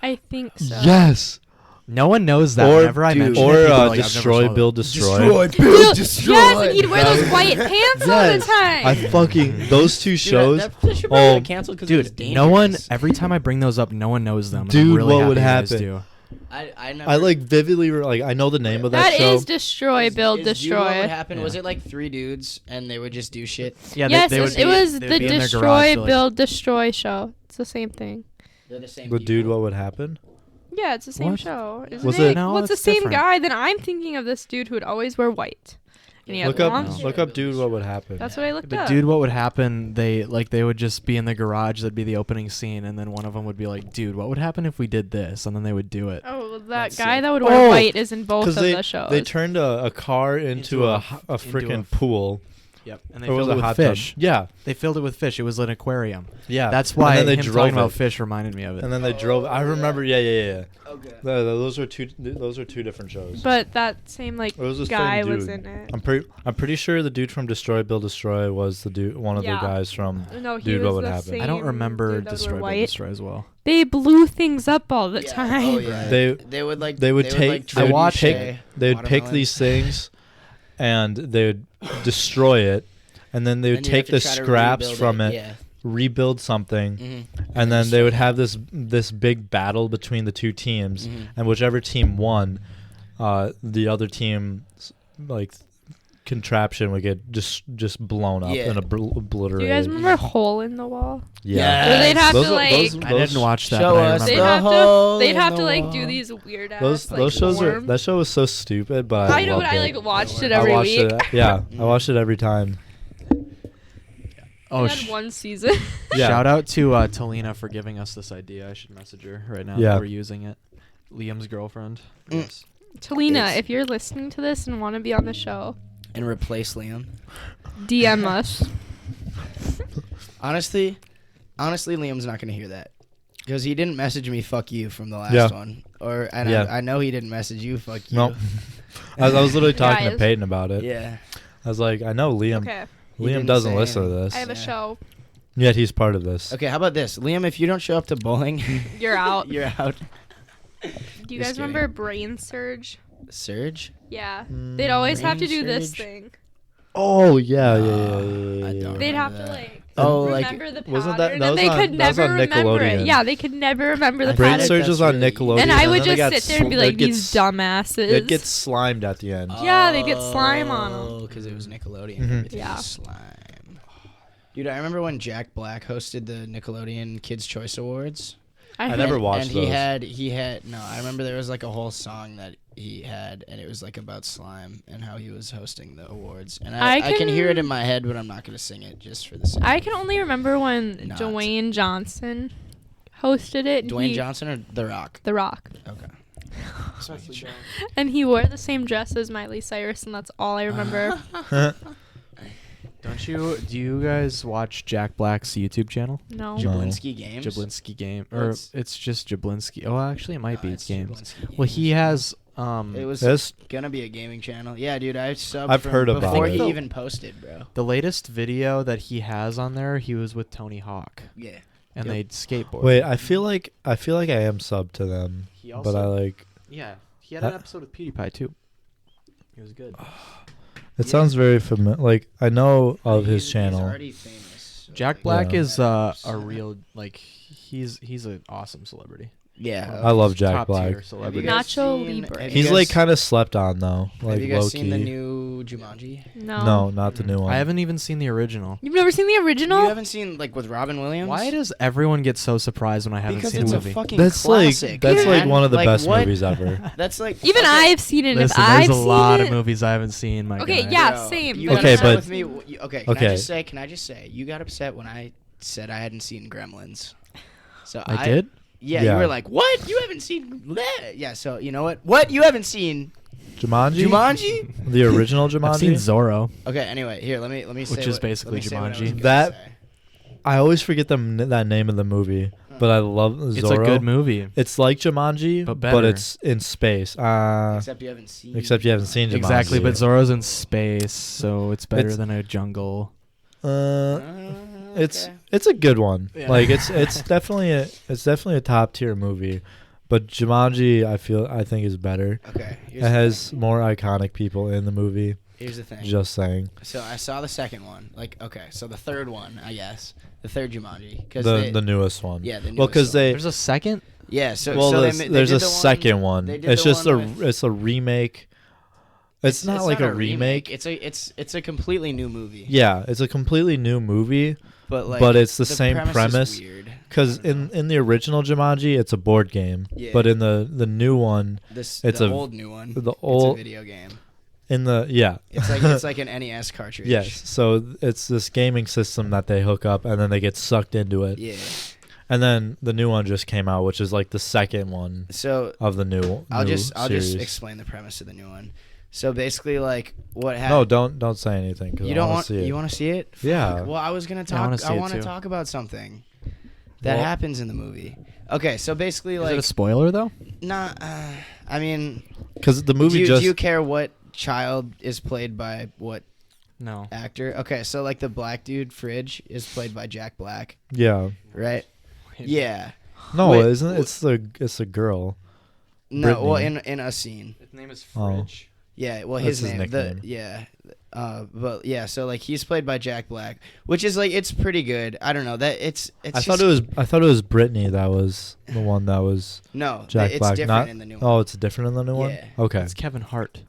D: I think so.
C: yes,
E: No one knows that.
C: Or
E: Whenever I
B: dude.
E: mention
C: or
E: it, people are like, "I've never
C: destroy,
E: saw that."
C: build, destroy.
B: Build,
D: Yes, and he'd wear those white pants all the
C: Yes.
D: time.
C: I fucking those two shows.
B: That should probably
C: Oh,
B: get canceled because it was
E: Dude, no one.
B: dangerous.
E: Every time I bring those up, no one knows them. and
C: Dude,
E: I'm really
C: what
E: happy
C: would
E: you guys
C: happen?
E: do.
B: I never.
C: I like vividly like I know the name of that
D: That
C: show.
D: is destroy, build,
B: is Dude, What
D: destroy.
B: would happen?
E: Yeah.
B: Was it like 3 dudes and they would just do shit?
E: Yeah,
D: Yes,
E: they would
D: it was
E: they would
D: the
E: be in their
D: destroy,
E: garage, like-
D: build, destroy show. It's the same thing.
B: They're the same.
C: The dude,
B: people.
C: what would happen?
D: Yeah, it's the same
E: What?
D: show. Isn't
C: Was
D: it?
C: it-
E: No,
D: Well, it's the
E: it's
D: same
E: different.
D: guy. Then I'm thinking of this dude who would always wear white. And he had
C: Look up,
D: long
E: No.
D: hair.
C: look up, dude, what would happen?
D: That's what I looked
E: But
D: up.
E: dude, what would happen? They would just be in the garage. That'd be the opening scene, and then one of them would be like, "Dude, what would happen if we did this?" And then they would do it.
D: Oh, well, that
B: That's
D: guy
B: sick.
D: that would wear
C: Oh,
D: white is in both of
C: they
D: the shows.
C: they turned a car into a
E: into
C: freaking
E: a-
C: pool.
E: Yep. And they
C: Or was
E: filled it
C: it a
E: with
C: hot tub?
E: fish.
C: Yeah,
E: They filled it with fish. It was an aquarium.
C: yeah.
E: That's why
C: And then they
E: him
C: drove
E: talking about
C: it.
E: fish reminded me of it.
C: And then they drove. I remember. Yeah.
B: Okay.
C: Those are two different shows.
D: But that same like
C: It was the same
D: guy was
C: dude.
D: in it.
C: I'm pretty sure the dude from Destroy Build Destroy was the dude, one of
D: Yeah.
C: the guys from.
D: No, he
C: Dude,
D: was
C: what would
D: the
C: happen?
D: same
E: I don't remember
D: dude that would wear
E: Destroy Build
D: white.
E: Destroy as well.
D: They blew things up all the
B: Yeah.
D: time.
B: Oh yeah.
C: They
B: would like.
C: they would
B: like,
C: take
B: try
C: they
B: to
C: would
B: shake
C: pick they would pick
B: watermelons.
C: these things, and they would destroy it, and then they would
B: And you'd
C: take
B: have
C: the
B: to try to
C: scraps
B: rebuild
C: from it,
B: Yeah.
C: rebuild something,
B: Mhm.
C: and then they would have this big battle between the two teams,
B: Mhm.
C: and whichever team won, the other team's like contraption would get just blown up
B: Yeah.
C: and
D: Do
C: obliterated.
D: you guys remember Hole in the Wall?
C: Yeah.
D: Where they'd have
C: Those
D: to
C: are-
D: like
C: those-
E: I didn't watch that.
B: Show
E: but I
B: us
E: remember.
D: they'd
B: the
D: have
B: hole
D: to they'd
B: in
D: have
B: the
D: to like
B: wall.
D: do these weird ass
C: Those
D: like
C: shows are
D: worm.
C: that show was so stupid, but
D: I know,
C: loved
D: but I
C: it.
D: like watched it
C: I
D: every
C: watched
D: week.
C: it. Yeah, I watched it every time.
E: Oh,
D: They had one season.
C: Yeah.
E: shout out to Talina for giving us this idea. I should message her right now.
C: Yeah.
E: That we're using it. Liam's girlfriend.
B: Mm.
E: Yes.
D: Talina,
B: It's-
D: if you're listening to this and want to be on the show,
B: And replace Liam.
D: DM us.
B: Honestly, Liam's not gonna hear that because he didn't message me "fuck you" from the last
C: Yeah.
B: one, and
C: Yeah.
B: I know he didn't message you "fuck you."
C: Nope. I was literally talking to
D: Guys.
C: Peyton about it.
B: Yeah.
C: I was like, I know Liam.
D: Okay,
B: He
C: Liam
B: didn't
C: doesn't
B: say
C: listen to
B: anything.
C: this,
D: I have a
B: Yeah.
D: show.
C: yet he's part of this.
B: Okay, how about this, Liam? If you don't show up to bowling,
D: You're out.
B: you're out.
D: Do you
B: Just
D: guys remember Brain Surge?
B: Surge?
D: Yeah. They'd always have to
B: Brain
D: do this
B: Surge?
D: thing.
C: Oh yeah.
B: I don't
D: They'd have
B: remember
D: to
B: that.
D: like
B: Oh, like
D: remember the pattern,
C: wasn't that-
D: and
C: that was
D: they
C: on-
D: could
C: that was
D: never
C: on
D: remember it.
C: Nickelodeon.
D: Yeah, they could never remember the
C: Brain
D: pattern.
C: Surge was
B: That's
C: on
B: really-
C: Nickelodeon,
D: And I would
C: then they
D: just
C: got
D: sit there and be like, these dumbasses.
C: It gets slimed at the end.
D: Yeah, they get slime on 'em.
B: Oh, because it was Nickelodeon.
C: Mhm.
B: Everything
D: Yeah.
B: was slime. Dude, I remember when Jack Black hosted the Nickelodeon Kids' Choice Awards.
C: I never
B: And-
C: watched
B: and
C: those.
B: he had no. I remember there was like a whole song that he had, and it was like about slime and how he was hosting the awards. And I can hear it in my head, but I'm not gonna sing it just for the sake.
D: I can only remember when
B: Not.
D: Dwayne Johnson hosted it. and
B: Dwayne
D: he-
B: Johnson or The Rock?
D: The Rock.
B: Okay.
D: And he wore the same dress as Miley Cyrus, and that's all I remember.
E: Do you guys watch Jack Black's YouTube channel?
D: No.
C: No.
B: Jablinski Games.
E: Jablinski Game, or
B: What's-
E: it's just Jablinski. Oh, actually, it might be.
B: No,
E: It's games.
B: Jablinski
E: Well, he
B: Games.
E: has.
B: It was
C: This
B: gonna be a gaming channel. Yeah, dude, I subbed.
C: I've
B: from
C: heard about
B: before
C: it.
B: he even posted, bro.
E: The latest video that he has on there, he was with Tony Hawk,
B: Yeah.
E: and
B: Yep.
E: they skateboard.
C: Wait, I feel like I am sub to them,
E: He
C: but I
E: also,
C: like.
E: yeah, he had an
C: Uh,
E: episode with PewDiePie too. He was good.
C: It
B: Yeah.
C: sounds very familiar. Like I know of his
B: He's
C: channel.
B: already famous. so,
E: Jack
B: like,
E: Black
C: Yeah.
E: is a real he's an awesome celebrity.
B: Yeah.
C: I love Jack
E: Top
C: Black.
E: tier
B: Have you
E: celebrity.
B: guys
D: Nacho
B: seen-
D: Libre.
B: have you
C: He's
B: guys-
C: like kind of slept on though. Like
B: Have you guys
C: low
B: seen the
C: key.
B: new Jumanji?
D: No.
C: No, not the new one.
E: I haven't even seen the original.
D: You've never seen the original?
B: You haven't seen like with Robin Williams?
E: Why does everyone get so surprised when I haven't
B: Because
E: seen
B: it's
E: the
B: a
E: movie?
B: fucking
C: That's
B: classic.
C: like
B: man.
C: one of the
B: Like,
C: best
B: what?
C: movies ever.
B: That's like
D: Even
B: okay,
D: I've seen it.
E: Listen,
D: if I've
E: there's a
D: seen
E: lot
D: it,
E: of movies I haven't seen. My
D: Okay,
E: guy.
D: yeah,
B: Bro,
D: same.
B: You
D: but
B: got
C: Okay,
B: upset
C: but-
B: with me. Okay,
C: okay.
B: Can I just say you got upset when I said I hadn't seen Gremlins? So
E: I did.
B: Yeah,
C: Yeah.
B: you were like, "What? You haven't seen that?" Yeah, so you know what? What? You haven't seen
C: Jumanji?
B: Jumanji?
C: The original Jumanji?
E: I've seen Zorro.
B: Okay, anyway, here, let me say
E: Which is
B: what-
E: basically
B: let me say what I was
E: Jumanji.
B: gonna
C: That-
B: say.
C: I always forget that name of the movie, but I love Zorro.
E: It's a good movie.
C: It's like Jumanji,
E: But
C: but
E: better.
C: it's in space.
B: Except you haven't seen
C: Jumanji.
E: Exactly, but Zorro's in space, so it's better
C: It's-
E: than a jungle.
C: It's
B: Okay.
C: it's a good one.
E: Yeah.
C: Like it's definitely a top tier movie, but Jumanji I think is better.
B: Okay.
C: It has more iconic people in the movie.
B: Here's the thing.
C: Just saying.
B: So I saw the second one. Like, okay, so the third one, I guess, the third Jumanji, because
C: The newest one.
B: yeah, the
C: Well,
B: newest
C: because
B: one.
C: they
E: There's a second.
B: Yeah, so
C: well
B: so
C: there's,
B: they
C: there's
B: did
C: a
B: the
C: second one.
B: they did
C: It's
B: the
C: just
B: one with-
C: it's a remake. It's not like
B: not
C: a remake.
B: It's a completely new movie.
C: Yeah, it's a completely new movie.
B: but like,
C: but it's the same
B: is
C: premise,
B: weird.
C: Because
B: I don't know.
C: in the original Jumanji, it's a board game.
B: Yeah.
C: But in the new one,
B: This
C: it's
B: the
C: a-
B: old new one.
C: the
B: It's
C: old
B: a video game.
C: yeah.
B: It's like an NES cartridge.
C: Yes. So it's this gaming system that they hook up, and then they get sucked into it.
B: Yeah.
C: And then the new one just came out, which is like the second one
B: So
C: of the new.
B: I'll
C: new
B: just
C: series.
B: explain the premise of the new one. So basically, like what
C: No,
B: happened.
C: don't say anything. 'Cause
B: You
C: I
B: don't
C: wanna
B: want
C: see it.
B: you want to see it?
C: Yeah.
B: Fuck. Well, I was gonna
E: Yeah, I wanna
B: talk.
E: see
B: I
E: it
B: want to
E: too.
B: talk about something that
C: Well-
B: happens in the movie. Okay, so basically,
E: Is
B: like,
E: it a spoiler though?
B: not. I mean,
C: Because the movie
B: do
C: just
B: you care what child is played by what
E: No.
B: actor? Okay, so like the black dude, Fridge, is played by Jack Black,
C: yeah.
B: right? Yeah.
C: No,
B: Wait,
C: isn't it? It's the girl.
B: No, well,
C: Brittany.
B: in a scene.
E: His name is
C: Oh.
E: Fridge.
B: Yeah, well,
C: That's
B: his
C: his
B: name.
C: nickname.
B: Yeah. But yeah, so like he's played by Jack Black, which is like it's pretty good. I don't know that it's.
C: I thought it was Brittany that was the one that was
B: no.
C: Jack
B: it's
C: Black.
B: different
C: Not
B: in the new one.
C: oh, it's different in the new one.
B: Yeah.
C: Okay.
E: It's Kevin Hart.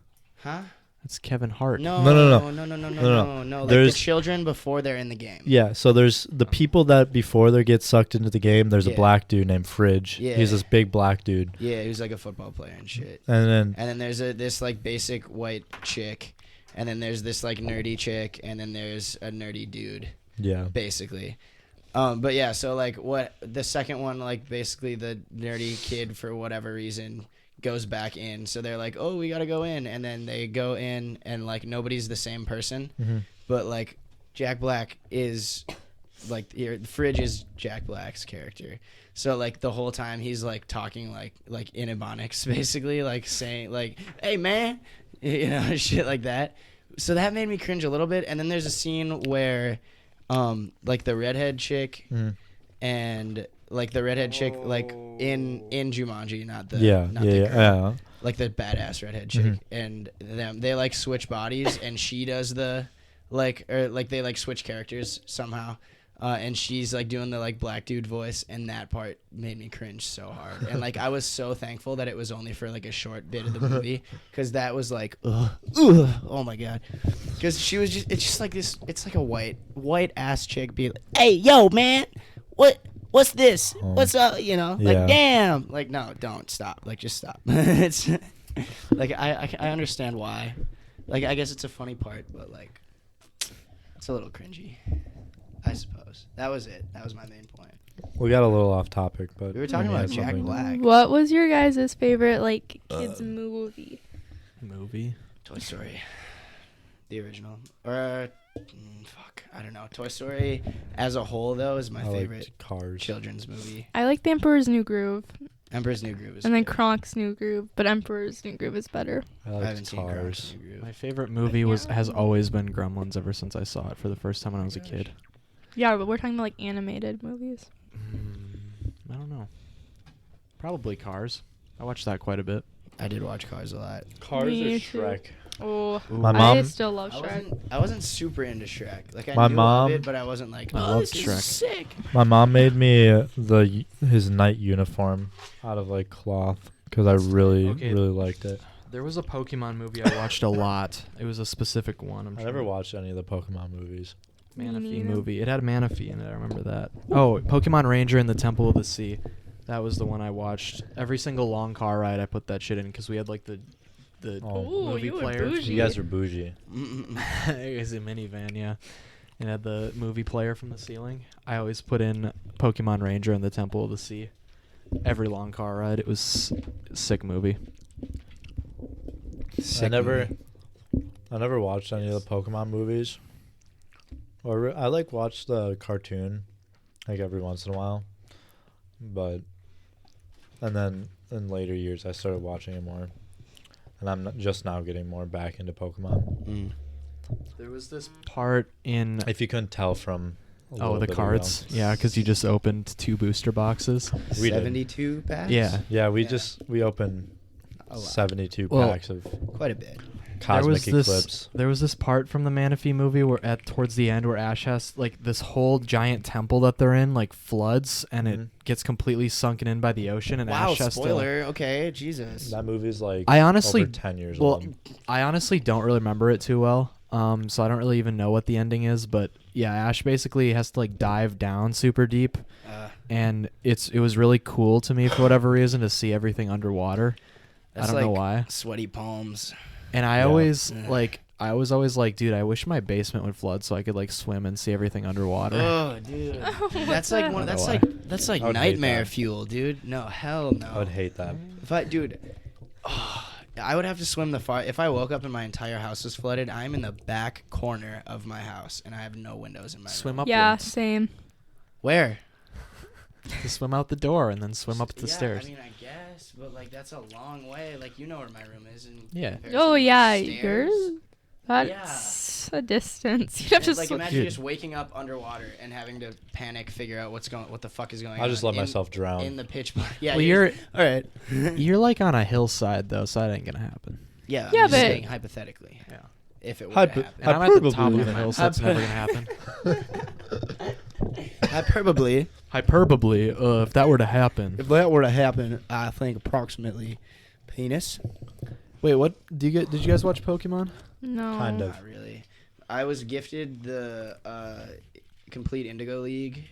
B: Huh?
E: It's Kevin Hart.
B: No.
C: No.
B: No. Like the
C: There's-
B: children before they're in the game.
C: Yeah, so there's the people that before they get sucked into the game. There's a
B: Yeah.
C: black dude named Fridge.
B: Yeah.
C: He's this big black dude,
B: Yeah, he was like a football player and shit.
C: and
B: And then there's this like basic white chick, and then there's this like nerdy chick, and then there's a nerdy dude,
C: yeah,
B: basically. But yeah, so like what the second one, like basically the nerdy kid for whatever reason goes back in. So they're like, oh, we gotta go in, and then they go in, and like nobody's the same person, but like Jack Black is like Fridge is Jack Black's character. So like the whole time he's like talking like in Ebonics, basically like saying like, hey man, you know, shit like that. So that made me cringe a little bit. And then there's a scene where like the redhead chick and like the redhead chick like in Jumanji, not the not the girl,
C: yeah.
B: like the badass redhead chick, and they like switch bodies, and she does the like they like switch characters somehow, and she's like doing the like black dude voice, and that part made me cringe so hard. And like I was so thankful that it was only for like a short bit of the movie, because that was like oh my god, because she was just it's just like this, it's like a white ass chick be like, hey yo man, what's this? What's up? You know, like
C: Yeah.
B: damn, like no, don't stop, like just stop. It's like I understand why, like I guess it's a funny part, but like it's a little cringy, I suppose. That was it. That was my main point.
C: We got a little off topic, but
B: We were talking
C: let me
B: about
C: add
B: Jack
C: something.
B: Black.
D: What was your guys' favorite like kids movie?
E: Movie.
B: Toy Story, the original, or fuck, I don't know. Toy Story as a whole though is my
C: I liked
B: favorite
C: Cars.
B: children's movie.
D: I like The Emperor's New Groove
B: Emperor's New Groove is
D: and then
B: good.
D: Kronk's New Groove, but Emperor's New Groove is better.
C: I
B: I
C: liked
B: haven't seen
C: Cars.
B: Kronk's New Groove.
E: My favorite movie has always been Gremlins ever since I saw it for the first time when I was a kid.
D: Yeah, but we're talking about like animated movies.
E: I don't know. Probably Cars. I watched that quite a bit.
B: I did watch Cars a lot.
C: Cars
D: Me
C: or
D: too.
C: Shrek?
D: Oh,
C: My
D: I
C: mom-
D: still love Shrek.
B: I wasn't super into Shrek. Like I
C: My
B: knew
C: mom-
B: of it, but I wasn't like,
E: I
B: oh,
E: loved
B: this is
E: Shrek.
B: sick.
C: My mom made me his night uniform out of like cloth because I really
E: Okay.
C: really liked it.
E: There was a Pokemon movie I watched a lot. It was a specific one.
C: I never watched any of the Pokemon movies.
D: Me
E: Manaphy
D: neither.
E: movie. It had Manaphy in it. I remember that. Oh, Pokemon Ranger in the Temple of the Sea. That was the one I watched. Every single long car ride, I put that shit in because we had like the
C: Oh.
D: Ooh,
E: movie
D: you were
E: player.
D: bougie.
C: You guys are bougie.
B: Mm-mm.
E: It was a minivan, yeah. and had the movie player from the ceiling, I always put in Pokemon Ranger and the Temple of the Sea. Every long car ride. It was a sick movie.
C: I never watched any of the Pokemon movies. Or I like watch the cartoon, like every once in a while. But and then in later years, I started watching it more, and I'm just now getting more back into Pokemon.
E: There was this part in
C: If you couldn't tell from
E: the cards, yeah, because you just opened 2 booster boxes.
C: We did.
B: 72 packs?
E: Yeah,
C: we opened
B: A lot.
C: 72
E: Well,
C: packs of
B: Quite a bit.
C: Cosmic Eclipse.
E: There was this part from the Manaphy movie where towards the end where Ash has like this whole giant temple that they're in like floods and it gets completely sunken in by the ocean and
B: Wow,
E: Ash has
B: spoiler. Okay, Jesus.
C: That movie's like
E: I honestly
C: over 10 years
E: well,
C: old.
E: I honestly don't really remember it too well. So I don't really even know what the ending is, but yeah, Ash basically has to like dive down super deep, and it was really cool to me for whatever reason to see everything underwater. I don't know why.
B: Sweaty palms.
E: And I
C: Yeah.
E: always I was always like, dude, I wish my basement would flood so I could like swim and see everything underwater.
B: Oh, dude. That's like one. That's like
C: I would hate
B: nightmare
C: that.
B: fuel, dude. No, hell no.
C: I would hate that.
B: I would have to swim the far. If I woke up and my entire house was flooded, I'm in the back corner of my house and I have no windows in my
E: Swim
B: room.
E: up.
D: Yeah,
E: once.
D: same.
B: Where?
E: Just swim out the door and then swim up the
B: Yeah,
E: stairs.
B: I mean, I guess, but like that's a long way. Like you know where my room is. In
E: Yeah.
B: comparison
D: Oh
B: to
D: yeah,
B: the stairs.
D: yours. That's a distance. You'd have to.
B: Like imagine
E: Dude.
B: just waking up underwater and having to panic, figure out what the fuck is going on.
C: I'll just let
B: in-
C: myself drown.
B: in the pitch black. Yeah,
E: Well, you're
B: all right.
E: you're like on a hillside though, so that ain't gonna happen.
B: Yeah,
D: Yeah,
B: I'm just
D: but-
B: saying hypothetically.
E: Yeah.
B: If it would
C: Hypo-
B: happen.
E: And I'm at the top of the
C: Hyperbole.
E: hill, so that's never gonna happen.
B: Hyperbole.
E: Hyperbole. If that were to happen.
B: If that were to happen, I think approximately penis.
E: Wait, what? Did you guys watch Pokemon?
D: No.
C: Kind of.
B: Not really. I was gifted the complete Indigo League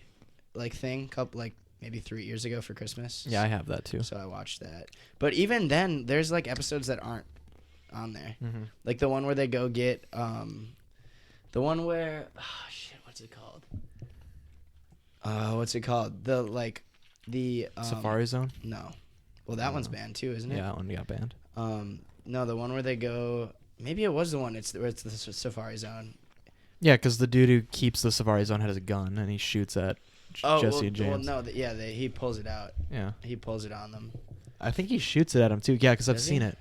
B: thing like maybe 3 years ago for Christmas.
E: Yeah, I have that too.
B: So I watched that. But even then, there's like episodes that aren't on there.
E: Mm-hmm.
B: Like the one where they go get the one where what's it called? The
E: Safari Zone.
B: No. Well, that one's banned too, isn't it?
E: Yeah, that one got banned.
B: No, the one where they go. Maybe it was the one. It's the Safari Zone.
E: Yeah, because the dude who keeps the Safari Zone has a gun and he shoots at Jesse and James.
B: Well, no, he pulls it out.
E: Yeah,
B: He pulls it on them.
E: I think he shoots it at him too. Yeah, because I've
B: Does
E: seen
B: he?
E: it.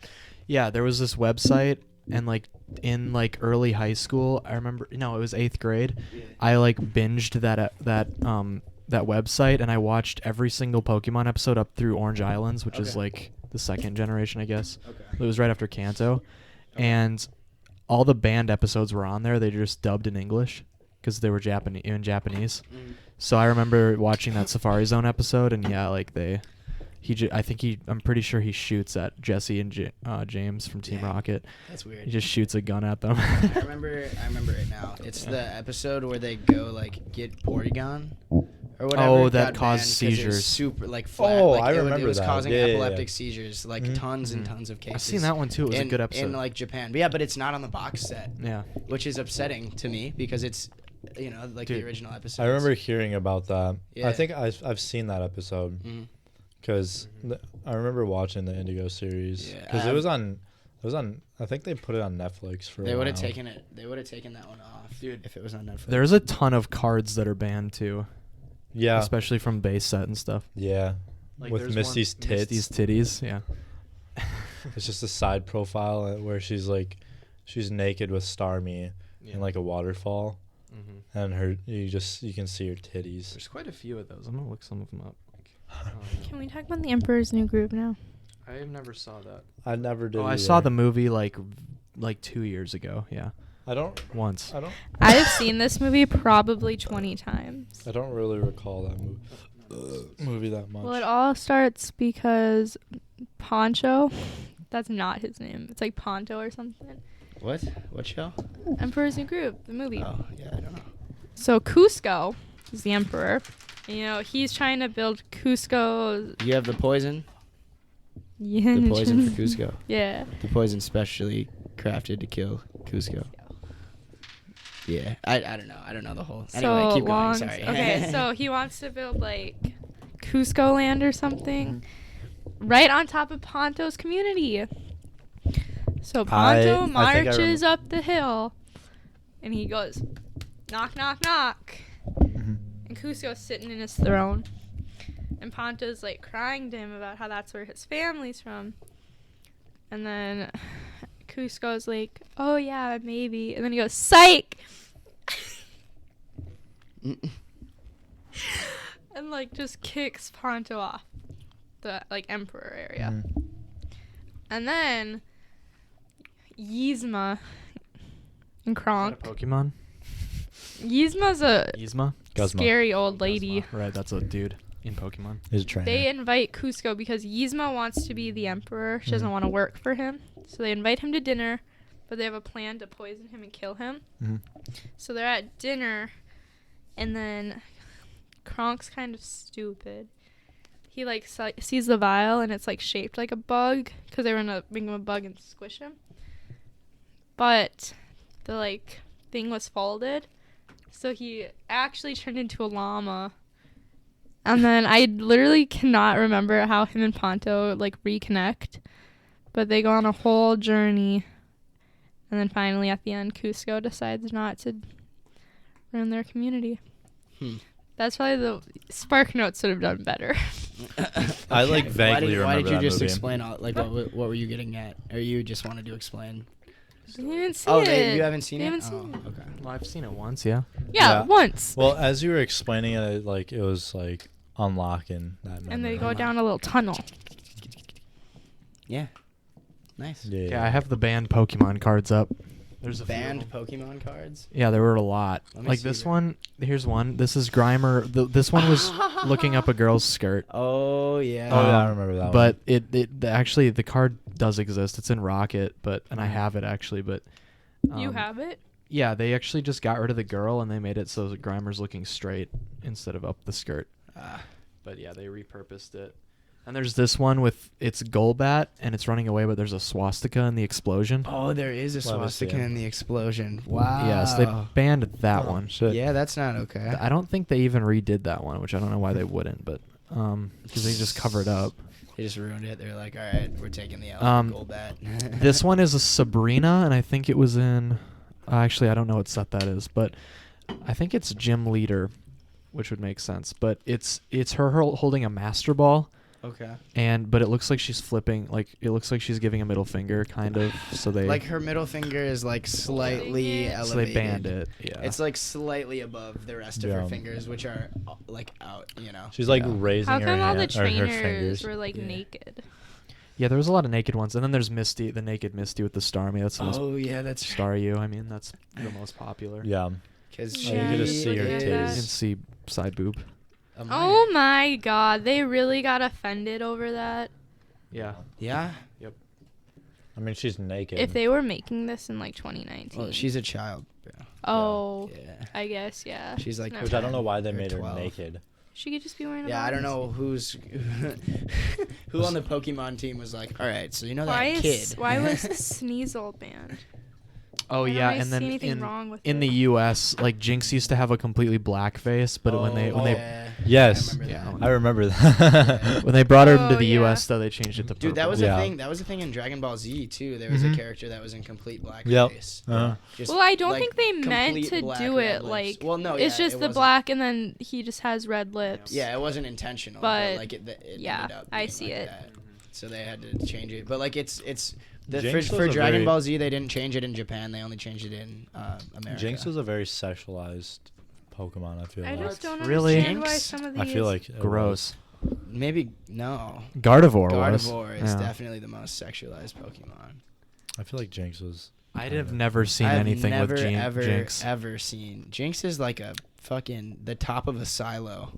E: Yeah, there was this website, and like in like early high school, I remember. No, it was 8th grade.
B: Yeah.
E: I like binged that website, and I watched every single Pokemon episode up through Orange Islands, which is
B: Okay.
E: like the 2nd generation, I guess.
B: Okay.
E: It was right after Kanto, and all the banned episodes were on there. They just dubbed in English because they were in Japanese.
B: Mm.
E: So I remember watching that Safari Zone episode, and yeah, like I'm pretty sure he shoots at Jesse and James from Team
B: Yeah.
E: Rocket.
B: That's weird.
E: He just shoots a gun at them.
B: I remember it now. It's the episode where they go get Porygon or whatever.
E: Oh,
B: It
E: that
B: got
E: caused
B: banned 'cause it was
E: seizures.
B: super flat.
C: Oh,
B: like,
C: I
B: it
C: remember
B: was
C: that.
B: causing
C: Yeah, yeah, yeah.
B: epileptic seizures, tons and
E: Mhm.
B: tons of cases.
E: I've seen that one too. It was a good episode.
B: in Japan. But yeah, but it's not on the box set,
E: Yeah.
B: which is upsetting to me because it's the
E: Dude,
B: original episode.
C: I remember hearing about that.
B: Yeah.
C: I think I've seen that episode
B: Mhm.
C: because I remember watching the Indigo series
B: Yeah,
C: because it was on. I think they put it on Netflix for.
B: They
C: a
B: would have
C: while.
B: taken it. They would have taken that one off,
E: Dude.
B: if it was on Netflix.
E: There's a ton of cards that are banned too,
C: Yeah.
E: especially from base set and stuff.
C: Yeah.
E: Like
C: With
E: there's
C: Misty's
E: one-
C: tits.
E: Misty's titties, yeah.
C: It's just a side profile where she's naked with Starmie in like a waterfall,
E: Mm-hmm.
C: and you can see her titties.
E: There's quite a few of those. I'm gonna look some of them up.
D: Can we talk about the Emperor's New Groove now?
E: I never saw that.
C: I never did.
E: Oh, I
C: either.
E: saw the movie like 2 years ago. Yeah,
C: I don't.
E: once.
C: I don't.
D: I've seen this movie probably 20 times.
C: I don't really recall that movie that much.
D: Well, it all starts because Poncho, that's not his name. It's like Ponto or something.
B: What? What show?
D: Emperor's New Groove, the movie.
B: Oh, yeah, I don't know.
D: So Cusco is the emperor. He's trying to build Cusco.
B: You have the poison.
D: Yeah.
B: The poison for Cusco.
D: Yeah.
B: The poison specially crafted to kill Cusco. Yeah, I don't know. I don't know the whole.
D: So
B: Anyway, keep
D: long.
B: going. Sorry.
D: Okay, so he wants to build like Cusco land or something, right on top of Ponto's community. So Ponto
C: I think I
D: marches up the hill, and he goes, knock, knock, knock. And Cusco's sitting in his throne. And Ponto's like crying to him about how that's where his family's from. And then Cusco's like, oh yeah, maybe. And then he goes, psych! And like just kicks Ponto off the like emperor area. And then Yzma and Kronk.
E: Pokemon.
D: Yzma's a
E: Yzma.
D: scary old lady.
E: Right, that's a dude in Pokemon.
C: He's a trainer.
D: They invite Cusco because Yzma wants to be the emperor. She doesn't want to work for him. So they invite him to dinner, but they have a plan to poison him and kill him. So they're at dinner, and then Kronk's kind of stupid. He like sees the vial, and it's like shaped like a bug because they were gonna make him a bug and squish him. But the like thing was folded, so he actually turned into a llama. And then I literally cannot remember how him and Ponto like reconnect, but they go on a whole journey, and then finally at the end, Cusco decides not to ruin their community. That's probably the Spark Notes would have done better.
C: I like vaguely remember
B: Why did you
C: that
B: just
C: movie.
B: explain all? Like, what were you getting at? Or you just wanted to explain?
D: You didn't see
B: Oh,
D: it.
B: you haven't seen
D: You
B: it?
D: haven't seen it.
B: Okay.
E: Well, I've seen it once, yeah.
D: Yeah,
C: Yeah.
D: once.
C: Well, as you were explaining it, like it was like unlocking that memory.
D: And they go down a little tunnel.
B: Yeah. Nice.
C: Yeah.
E: Yeah, I have the banned Pokemon cards up. There's a few of
B: Banned
E: them.
B: Pokemon cards.
E: Yeah, there were a lot.
B: Let me
E: Like
B: see
E: this
B: them.
E: one. Here's one. This is Grimer. This one was looking up a girl's skirt.
B: Oh yeah.
C: Oh yeah, I remember that
E: But
C: one.
E: actually the card does exist. It's in Rocket, and I have it actually. But
D: You have it?
E: Yeah, they actually just got rid of the girl and they made it so that Grimer's looking straight instead of up the skirt. But yeah, they repurposed it. And there's this one with it's Golbat and it's running away, but there's a swastika in the explosion.
B: Oh, there is a
C: Well,
B: swastika
C: yeah.
B: in the explosion. Wow.
E: Yes, they banned that
C: Oh,
E: one.
C: shit.
B: Yeah, that's not okay.
E: I don't think they even redid that one, which I don't know why they wouldn't, but because they just covered up.
B: They just ruined it. They're like, all right, we're taking the Golbat.
E: This one is a Sabrina, and I think it was in. Actually, I don't know what set that is, but I think it's Gym Leader, which would make sense. But it's her holding a Master Ball.
B: Okay.
E: But it looks like she's flipping, like it looks like she's giving a middle finger, kind of. So they
B: Like her middle finger is like slightly
D: So
B: elevated.
E: so they banned it. Yeah.
B: It's like slightly above the rest of
C: Yeah.
B: her fingers, which are like out. You know.
C: She's like
E: Yeah.
C: raising
D: How
C: her
D: come all the
C: hand or her
D: trainers
C: fingers.
D: were like
B: Yeah.
D: naked?
E: Yeah, there was a lot of naked ones, and then there's Misty, the naked Misty with the star. I mean, that's the most
B: Oh yeah, that's
E: Star U. I mean, that's the most popular.
C: Yeah.
B: because
C: Oh, you get to see her
E: You
C: titties.
E: can see side boob.
D: Oh my god, they really got offended over that.
E: Yeah.
B: Yeah.
C: I mean, she's naked.
D: If they were making this in like 2019.
B: Well, she's a child. Bro.
D: Oh,
B: Yeah.
D: I guess, yeah.
B: She's like.
D: Never
C: Which I don't know why they
B: Or
C: made her
B: 12.
C: naked.
D: She could just be wearing a
B: Yeah, I don't
D: bottom.
B: know who on the Pokemon team was like, all right, so you know that
D: Why
B: kid.
D: why was Sneasel banned?
E: Oh
D: I don't
E: yeah,
D: really
E: and then
D: see anything wrong with
E: in
D: it.
E: the U.S., like Jinx used to have a completely black face, but when they
B: yeah.
C: Yes.
B: I remember
E: Yeah.
B: that.
C: I remember that.
E: when they brought her
D: Oh,
E: to the
D: yeah.
E: U.S., though, they changed it to purple.
B: Dude, that was
C: Yeah.
B: a thing. That was a thing in Dragon Ball Z too. There was a character that was in complete blackface.
C: Yep.
B: Just,
D: Well, I don't
B: like,
D: think they meant
B: complete
D: to
B: black
D: do
B: red
D: it
B: lips.
D: like.
B: Well, no,
D: it's
B: yeah,
D: just
B: it
D: the
B: wasn't.
D: black, and then he just has red lips.
B: Yeah, it wasn't intentional,
D: But,
B: like it
D: yeah,
B: ended up
D: I
B: being
D: see
B: like
D: it.
B: that. So they had to change it. But like it's for
C: Jinx was
B: for
C: a
B: Dragon
C: very-
B: Ball Z, they didn't change it in Japan. They only changed it in America.
C: Jinx was a very sexualized Pokemon, I feel
D: I
C: like.
D: just don't
E: Really?
D: understand why
B: Jinx?
D: some of
C: I
D: these.
C: feel like it
E: gross.
B: Maybe no.
E: Gardevoir was.
B: Gardevoir is
E: Yeah.
B: definitely the most sexualized Pokemon.
C: I feel like Jinx was.
E: I'd have never seen
B: I've
E: anything
B: never,
E: with
B: ever,
E: Jinx.
B: ever seen. Jinx is like a fucking the top of a silo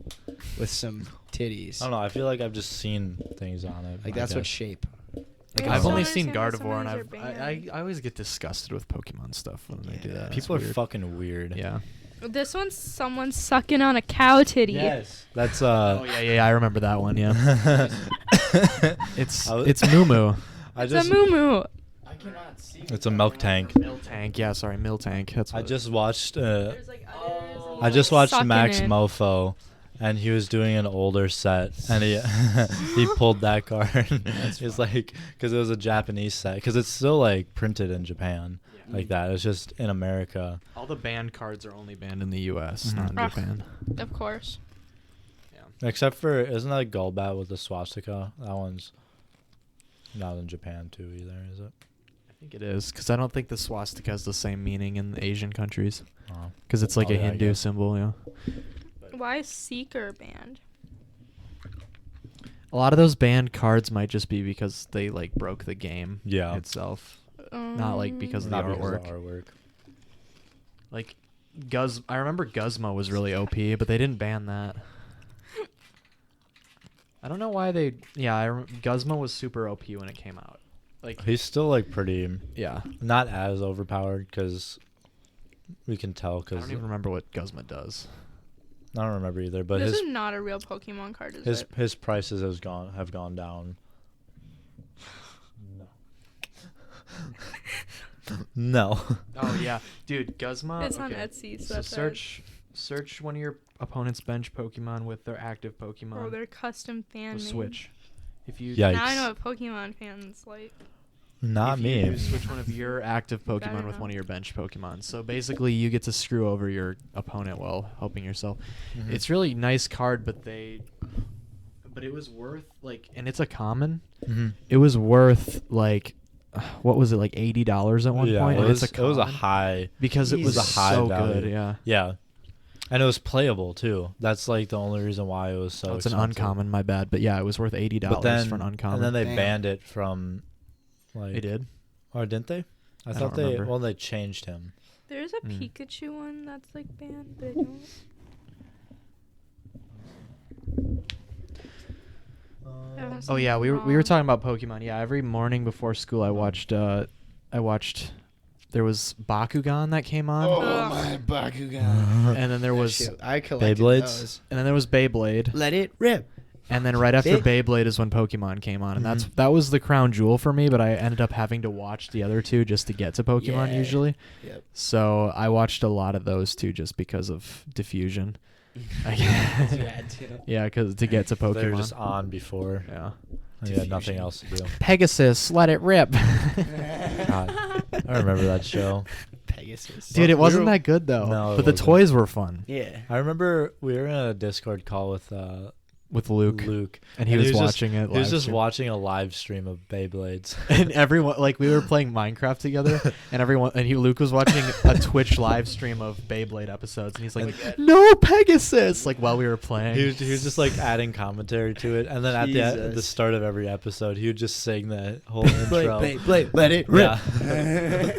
B: with some titties.
C: I don't know. I feel like I've just seen things on it.
B: Like
C: I
B: that's what
C: guess.
B: shape.
D: I
E: I've
D: just
E: only
D: don't
E: seen
D: understand why
E: Gardevoir, and
D: some of these are banned.
E: I always get disgusted with Pokemon stuff when they do
B: Yeah.
E: that.
C: People are
E: It's weird.
C: fucking weird.
E: Yeah.
D: This one's someone sucking on a cow titty.
C: Yes. That's
E: Oh yeah, I remember that one. Yeah. It's
C: I was-
E: Moo Moo.
C: I
D: It's
C: just
D: a moo moo.
B: I cannot see.
C: It's a milk tank.
E: Mill tank. Yeah, sorry, mill tank. That's
C: I
E: what
C: just watched.
D: There's like others. and
C: I
D: you,
C: just
D: like,
C: watched
D: suck
C: Max
D: in it.
C: Mofo, and he was doing an older set, and he he pulled that card. It's like because it was a Japanese set, because it's still like printed in Japan, like that. It's just in America.
E: all the banned cards are only banned in the U.S.,
C: Mhm.
E: not in
D: Ugh.
E: Japan.
D: Of course.
C: Except for, isn't that a Golbat with the swastika? That one's not in Japan too either, is it?
E: I think it is, because I don't think the swastika has the same meaning in the Asian countries,
C: Oh.
E: because it's like
C: Oh,
E: a
C: yeah, I
E: Hindu
C: guess.
E: symbol. Yeah.
D: Why is Seeker banned?
E: A lot of those banned cards might just be because they like broke the game
C: Yeah.
E: itself, not like because of the
C: Not because
E: artwork.
C: of the artwork.
E: Like I remember Guzma was really OP, but they didn't ban that. I don't know why they. Yeah, Guzma was super OP when it came out. Like,
C: He's still like pretty,
E: yeah,
C: not as overpowered, because we can tell.
E: I
C: Because
E: don't even remember what Guzma does.
C: I don't remember either. But
D: This
C: his
D: is not a real Pokemon card, is
C: his
D: it?
C: his prices have gone down. No.
E: Oh yeah, dude, Guzma.
D: It's on
E: okay.
D: Etsy, so
E: So
D: that's
E: search one of your opponent's bench Pokemon with their active Pokemon.
D: Oh, they're custom fan
E: with
D: made.
E: Switch. If you
C: Yikes.
D: Now I know what Pokemon fans like.
C: Not
E: if
C: me.
E: You switch one of your active
D: Better
E: Pokemon with
D: know.
E: one of your bench Pokemon. So basically, you get to screw over your opponent while helping yourself.
C: Mhm.
E: It's really nice card, but it was worth like, and it's a common.
C: Mhm.
E: It was worth like, what was it, like $80 at one
C: Yeah,
E: point?
C: it
E: And
C: was,
E: it's
C: it was a
E: common
C: high.
E: because it was
C: a high
E: so
C: value.
E: good. Yeah.
C: Yeah. And it was playable too. That's like the only reason why it was so.
E: Oh, it's an
C: expensive.
E: uncommon. My bad, but yeah, it was worth $80
C: But then,
E: for an uncommon.
C: and then they
B: Damn.
C: banned it from. Like,
E: They did.
C: or didn't they? I
E: I
C: thought
E: don't
C: they.
E: remember.
C: Well, they changed him.
D: There's a
E: Mm.
D: Pikachu one that's like banned, but I don't. I don't
E: Oh yeah,
D: something
E: we were
D: wrong.
E: talking about Pokemon. Yeah, every morning before school, I watched. There was Bakugan that came on,
B: Oh
D: Ugh.
B: my Bakugan.
E: and then there was,
B: Shoot, I collected
C: Beyblades?
B: those.
E: and then there was Beyblade,
B: Let it rip.
E: and then right after
B: Bey-
E: Beyblade is when Pokemon came on, and
C: Mhm.
E: that was the crown jewel for me. But I ended up having to watch the other two just to get to Pokemon
B: Yeah.
E: usually.
B: Yep.
E: So I watched a lot of those too just because of diffusion. I
B: You
E: guess.
B: had to.
E: Yeah, because to get to Pokemon.
C: They were just on before.
E: Yeah.
C: And you had nothing else to do.
E: Pegasus, let it rip.
C: God, I remember that show.
B: Pegasus.
E: Dude, it
C: we
E: wasn't
C: were-
E: that good though.
C: No, it
E: but the
C: wasn't.
E: toys were fun
B: Yeah.
C: I remember we were in a Discord call with
E: with Luke, and he was
C: just-
E: watching it.
C: He was
E: live
C: just
E: stream.
C: watching a live stream of Beyblades.
E: And everyone, like, we were playing Minecraft together, and Luke was watching a Twitch live stream of Beyblade episodes, and he's like, "No Pegasus!" Like while we were playing.
C: He was just like adding commentary to it, and then at the
B: Jesus.
C: start of every episode, he would just sing the whole intro.
B: Blade, let it rip.
C: Yeah.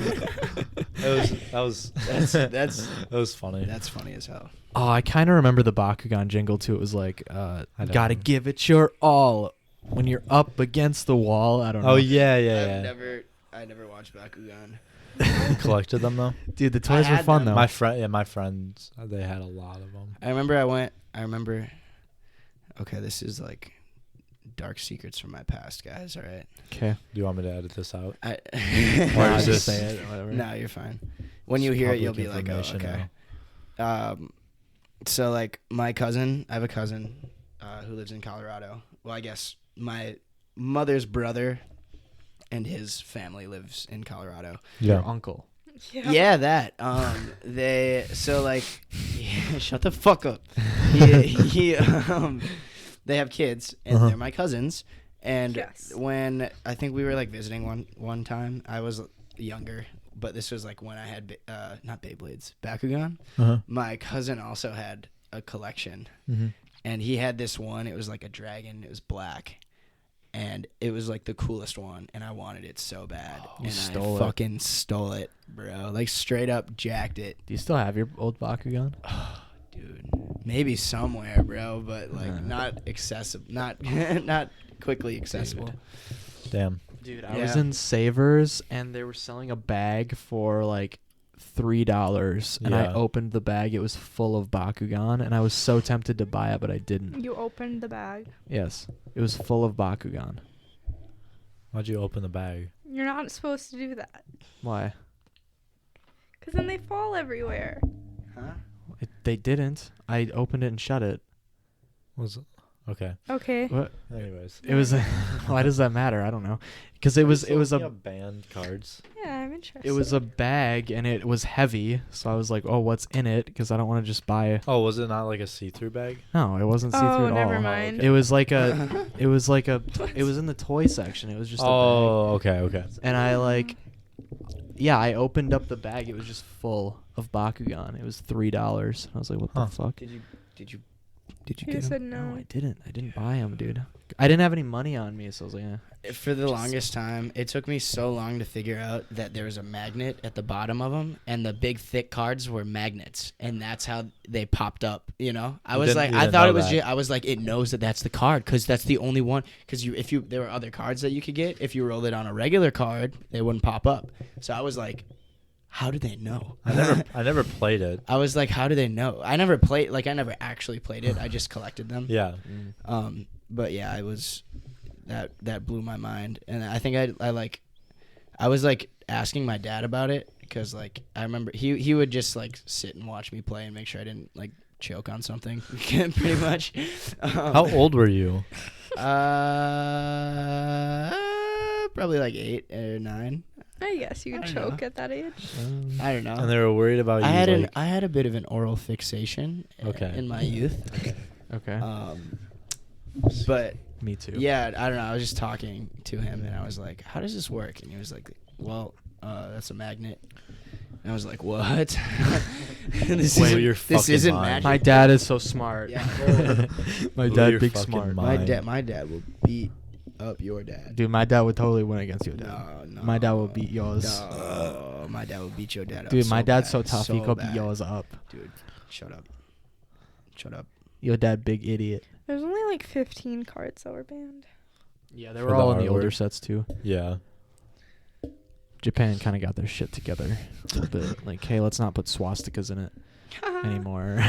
C: that was
B: That's
C: that was funny.
B: that's funny as hell.
E: Oh, I kind of remember the Bakugan jingle too. It was like,
C: don't
E: "Gotta
C: know.
E: give it your all when you're up against the wall." I don't know.
C: Oh yeah.
B: I never watched Bakugan.
C: Collected them though.
E: Dude, the toys were
B: had
E: fun
B: them.
E: though.
C: My friends, they had a lot of them.
B: I remember. Okay, this is like dark secrets from my past, guys. All right.
E: Okay.
C: Do you want me to edit this out?
B: I
C: Or
E: Nah,
C: is
E: just
C: this-
E: say it? Whatever.
B: No, you're fine. When you
C: It's
B: hear it, you'll
C: public
B: be like, oh,
C: information
B: okay. So like my cousin, I have a cousin who lives in Colorado. Well, I guess my mother's brother and his family lives in Colorado.
E: Your uncle.
B: Yeah, that. They so like, shut the fuck up. He they have kids and
C: Uh-huh.
B: they're my cousins. And
D: Yes.
B: when I think we were like visiting one time, I was younger, but this was like when I had not Beyblades, Bakugan.
C: Uh-huh.
B: My cousin also had a collection,
C: Mm-hmm.
B: and he had this one. It was like a dragon. It was black. And it was like the coolest one, and I wanted it so bad.
E: You
B: and
E: stole
B: I
E: it.
B: fucking stole it, bro. Like straight up jacked it.
E: Do you still have your old Bakugan?
B: Dude, maybe somewhere, bro, but like not accessible, not not quickly accessible.
C: Damn.
E: Dude, I was
B: Yeah.
E: in Savers and they were selling a bag for like $3, and I
C: Yeah.
E: opened the bag. It was full of Bakugan, and I was so tempted to buy it, but I didn't.
D: You opened the bag.
E: Yes, it was full of Bakugan.
C: Why'd you open the bag?
D: You're not supposed to do that.
E: Why?
D: Because then they fall everywhere.
B: Huh?
E: They didn't. I opened it and shut it.
C: Was it? Okay.
D: Okay.
E: What?
C: Anyways.
E: It was. Why does that matter? I don't know. Because it was a
C: band cards.
D: Yeah, I'm interested.
E: it was a bag and it was heavy. So I was like, oh, what's in it? Because I don't want to just buy.
C: Oh, was it not like a see-through bag?
E: No, it wasn't see-through
D: Oh,
E: at
D: never
E: all.
D: mind.
E: It was like a. It was like a. It was in the toy section. It was just.
C: Oh, okay.
E: A bag. And I like. Yeah, I opened up the bag. It was just full of Bakugan. It was $3. I was like, what the fuck?
B: Did you
D: You
B: get 'em?
D: said no.
E: I didn't. I didn't buy them, dude. I didn't have any money on me, so I was like,
B: For the longest time, it took me so long to figure out that there was a magnet at the bottom of them, and the big thick cards were magnets, and that's how they popped up. You know, I was like, I thought it was. I was like, it knows that that's the card because that's the only one. Because there were other cards that you could get. If you rolled it on a regular card, they wouldn't pop up. So I was like, how do they know?
C: I never played it.
B: I was like, how do they know? I never actually played it. I just collected them.
C: Yeah.
B: But yeah, I was that blew my mind, and I think I was like asking my dad about it because like I remember he would just like sit and watch me play and make sure I didn't like choke on something, pretty much.
C: How old were you?
B: Probably like 8 or 9.
D: I guess you
B: I
D: could
B: don't
D: choke
B: know.
D: at that age.
B: I don't know.
C: And they were worried about you.
B: I had a bit of an oral fixation
C: Okay.
B: in my youth.
E: okay.
B: But
E: Me too.
B: yeah, I don't know. I was just talking to him, and I was like, "How does this work?" And he was like, "Well, that's a magnet." And I was like, "What?" this
C: Wait, your
B: this
C: fucking
B: isn't
C: mind.
B: magic.
E: My dad is so smart.
B: Yeah.
E: My
C: Blew
E: dad,
C: your
E: big
C: fucking
E: smart.
C: mind.
B: My dad will beat up your dad.
E: Dude, my dad would totally win against your dad.
B: No,
E: My dad will beat yours.
B: No, my dad will beat your dad up.
E: Dude, my
B: so
E: dad's
B: bad,
E: so tough. He could beat
B: bad.
E: yours up.
B: Dude, shut up. Shut up.
E: Your dad, big idiot.
D: There's only like 15 cards that were banned.
E: Yeah, they
C: For
E: were
C: the
E: all in the
C: artwork.
E: older sets too.
C: Yeah.
E: Japan kind of got their shit together a little bit. Like, hey, let's not put swastikas in it anymore.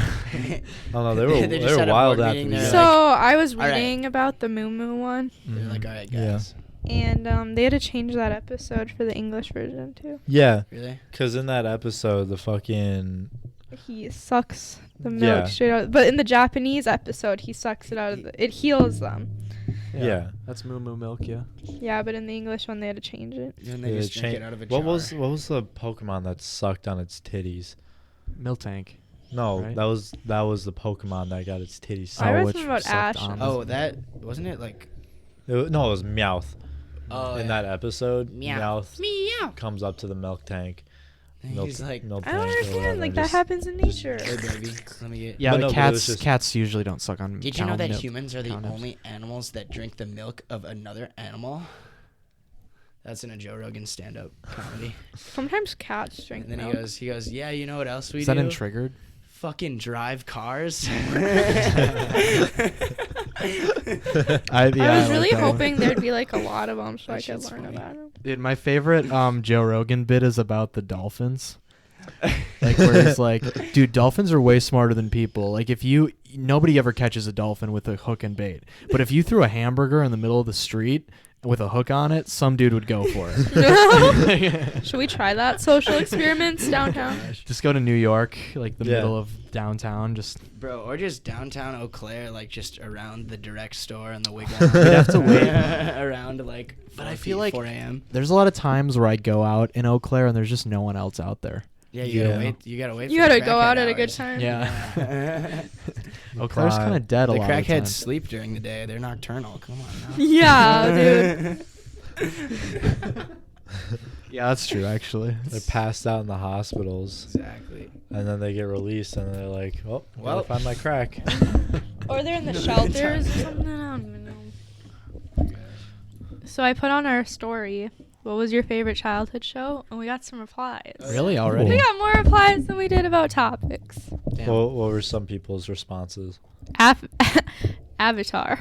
C: Oh no, they were
B: They
C: they
B: just
C: were
B: had a
C: wild
B: board
C: after
B: meeting,
C: the
B: they're
D: So
B: like,
D: I was
B: "All right."
D: reading about the Moo Moo one,
B: They're like, all right, guys.
D: and they had to change that episode for the English version too.
C: Yeah,
B: Really?
C: because in that episode, the fucking
D: He sucks the milk
C: Yeah.
D: straight out. But in the Japanese episode, he sucks it out of the. It heals them.
C: Yeah.
E: That's moo moo milk, yeah.
D: Yeah, but in the English one, they had to change it.
B: And they
C: Yeah,
B: just drink it out of a jar.
C: what was the Pokemon that sucked on its titties?
E: Miltank.
C: No,
E: Right?
C: that was the Pokemon that got its titties
D: I
C: sucked.
D: read
E: which
D: something about
E: sucked
D: Ash.
E: on the-
B: Oh, that wasn't it like.
C: No, it was Meowth.
B: Oh,
C: in
B: yeah.
C: that episode,
B: Meowth.
C: Meowth comes up to the milk tank.
B: And
C: Milk,
B: he's like,
C: milk
D: I don't
C: tank or
D: understand.
C: whatever,
D: Like
C: and
D: that
C: just-
D: happens in nature.
B: hey, baby, let me get.
E: Yeah,
C: But
E: but
C: no, but it
E: cats
C: was just-
E: cats usually don't suck on
B: Did you know
E: cow
B: that
E: milk.
B: humans are the
E: cow nips.
B: only animals that drink the milk of another animal? That's in a Joe Rogan stand-up comedy.
D: Sometimes cats drink
B: And then
D: milk.
B: he goes, yeah, you know what else we
E: Is
B: do?
E: that in Triggered?
B: Fucking drive cars.
D: I was really hoping there'd be like a lot of them so
B: That
D: I could
B: shit's
D: learn
B: funny.
D: about them.
E: Dude, my favorite Joe Rogan bit is about the dolphins. Like where he's like, dude, dolphins are way smarter than people. Like nobody ever catches a dolphin with a hook and bait. But if you threw a hamburger in the middle of the street with a hook on it, some dude would go for it.
D: Should we try that? Social experiments downtown.
E: Just go to New York, like the
C: Yeah.
E: middle of downtown. Just
B: Bro, or just downtown Eau Claire, like just around the direct store and the Wigwam.
E: We'd have to wait.
B: around like.
E: But I feel like
B: 4 a.m.
E: there's a lot of times where I go out in Eau Claire and there's just no one else out there.
B: Yeah, you gotta
C: Yeah.
B: wait. You gotta wait.
D: You
B: for the
D: gotta go
B: crackhead
D: out at a good
B: hours.
D: time.
E: Yeah. Eau Claire's kind of dead a
B: The
E: lot of the
B: crackheads
E: time.
B: sleep during the day. They're nocturnal. Come on now.
D: Yeah, dude.
E: Yeah, that's true, actually.
C: They're passed out in the hospitals,
B: Exactly.
C: and then they get released, and they're like, "Oh,
B: Well-
C: well, find my crack."
D: Or they're in the shelters or something. I don't even know. So I put on our story, what was your favorite childhood show? And we got some replies.
E: Really? Already?
D: We got more replies than we did about topics.
E: Damn.
C: What were some people's responses?
D: Avatar.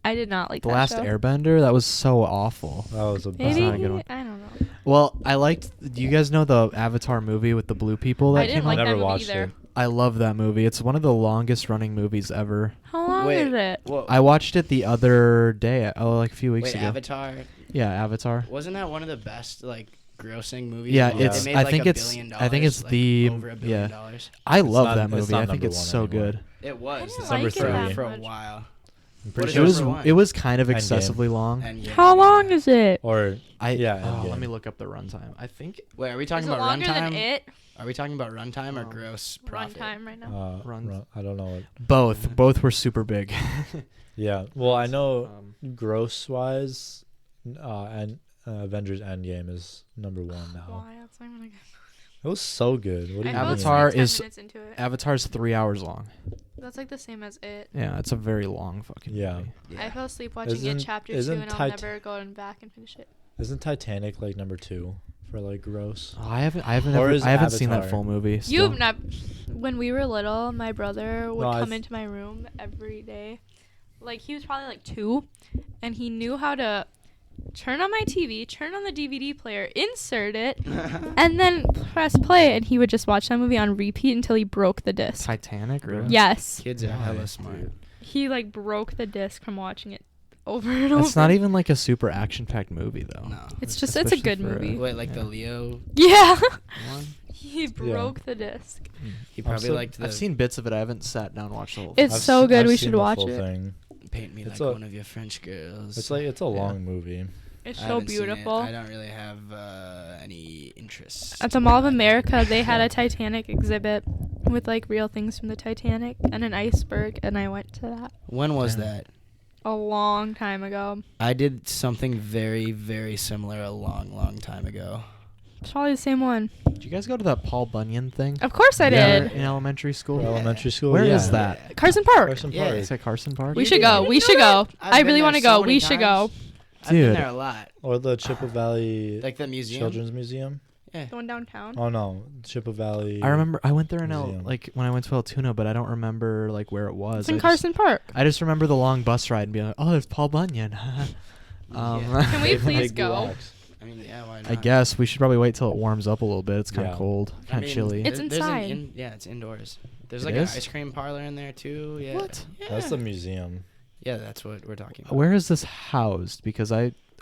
D: I did not like
E: The
D: that
E: Last
D: show.
E: Airbender? That was so awful.
C: That was a
D: Maybe
E: not a good one.
D: I don't know.
E: Well, I liked. Do you guys know the Avatar movie with the blue people that
D: I didn't
E: came
D: like
E: out?
D: that
C: Never
D: movie
C: watched
D: either.
C: it.
E: I love that movie. It's one of the longest running movies ever.
D: How long
B: Wait,
D: is it?
B: Whoa.
E: I watched it the other day, like a few weeks
B: Wait,
E: ago.
B: Avatar.
E: Yeah, Avatar.
B: Wasn't that one of the best like grossing movies?
E: Yeah,
B: of all time?
C: it's-
B: They made,
E: I
B: like,
E: think
B: $1
E: it's-
B: billion,
E: I think it's
B: like,
E: the-
B: over $1 billion.
E: yeah. I love
C: not-
E: that
C: it's
E: movie.
C: not
E: I think
C: number
E: it's
C: one
E: so
C: anymore.
E: good.
B: It was.
D: didn't
C: It's number
D: like it
C: three.
D: that
B: for a
D: much.
B: while.
C: I'm
B: What
C: pretty
B: is
E: It
C: sure
E: was
B: number one?
E: it was kind of
C: Endgame.
E: excessively long.
B: And yeah.
D: How long is it?
C: or yeah,
E: Oh,
C: Endgame.
E: let me look up the runtime. I think
B: Wait, are we
D: Is
B: talking
D: it
B: about
D: longer than
B: runtime?
D: it?
B: Are we talking about runtime or gross profit?
D: Runtime right now.
E: Runs.
C: I don't know what.
E: both. Both were super big.
C: Yeah, well, I know
E: Um,
C: gross wise, and Avengers Endgame is number one now.
D: Why? That's not even
C: It was so good. What do
D: I
C: you
D: fell
C: mean?
D: asleep
E: Avatar
D: 10
E: is-
D: minutes into it.
E: Avatar's 3 hours long.
D: That's like the same as it.
E: Yeah, it's a very long fucking
C: Yeah.
E: movie.
D: I fell asleep watching
C: Isn't-
D: it chapter 2
C: isn't
D: and I'll
C: Tit-
D: never go back and finish it.
C: Isn't Titanic like number 2 for like gross?
E: Oh, I haven't
C: Or
E: ever,
C: is
E: I haven't seen that
C: Avatar?
E: full movie. Still.
D: You've not. When we were little, my brother would
C: No,
D: come into my room every day. Like he was probably like 2, and he knew how to turn on my TV, turn on the DVD player, insert it, and then press play, and he would just watch that movie on repeat until he broke the disc.
E: Titanic, really?
D: Yes,
B: Kids are hella
C: Nice,
B: smart.
C: dude.
D: he like broke the disc from watching it over and over.
E: It's not even like a super action-packed movie though.
B: No.
D: It's just it's a
E: Especially
D: good
E: for,
D: movie.
B: Wait, like the
E: Yeah.
B: Leo
D: Yeah,
B: one?
D: he broke the disc.
B: He probably
C: so-
B: liked the
E: I've seen bits of it. I haven't sat down and watched the whole thing.
D: It's so good, we should
C: seen the
D: watch
C: full
D: it.
C: thing.
B: Paint Me
C: It's
B: Like
C: a-
B: One of Your French Girls.
C: It's like it's a long movie.
D: It's
B: I
D: so
B: haven't seen it.
D: beautiful.
B: I don't really have any interest.
D: At the Mall of America, they had a Titanic exhibit with like real things from the Titanic and an iceberg, and I went to that
B: When was
E: Damn.
B: that?
D: a long time ago.
B: I did something very, very similar a long, long time ago.
D: It's probably the same one.
E: Did you guys go to that Paul Bunyan thing?
D: Of course I
C: Yeah.
D: did.
E: In elementary school?
C: For elementary school.
E: Where
C: yeah.
E: is that?
D: Carson Park.
C: Carson
B: Yeah.
C: Park.
E: Is that Carson Park?
D: We
B: You
D: should
B: did.
D: go.
B: You
D: We
B: didn't
D: should
B: know
D: go.
B: I've
D: I
B: been
D: really
B: there
D: want to
B: so
D: go.
B: many
D: We should go.
B: times. I've been
E: Dude.
B: there a lot.
C: Or the Chippewa Valley
B: Like the museum.
C: Children's Museum.
B: Yeah.
D: The one downtown.
C: Oh no, Chippewa Valley.
E: I remember I went there in
C: Museum.
E: like when I went to Altoona, but I don't remember like where it was.
D: It's in
E: I just-
D: Carson Park.
E: I just remember the long bus ride and being like, "Oh, there's Paul Bunyan."
B: Yeah.
D: Can we
C: Big
D: please
C: blue
D: go?
C: ox.
B: I mean, yeah, why not?
E: I guess we should probably wait till it warms up a little bit. It's kind of
C: Yeah.
E: cold,
B: I
E: kind of
B: mean,
E: chilly.
D: It's
B: there's an
D: inside.
B: yeah, it's indoors. There's
E: It
B: like
E: is?
B: an ice cream parlor in there too. Yeah.
E: What?
B: Yeah.
C: That's the museum.
B: Yeah, that's what we're talking about.
E: Where is this housed? Because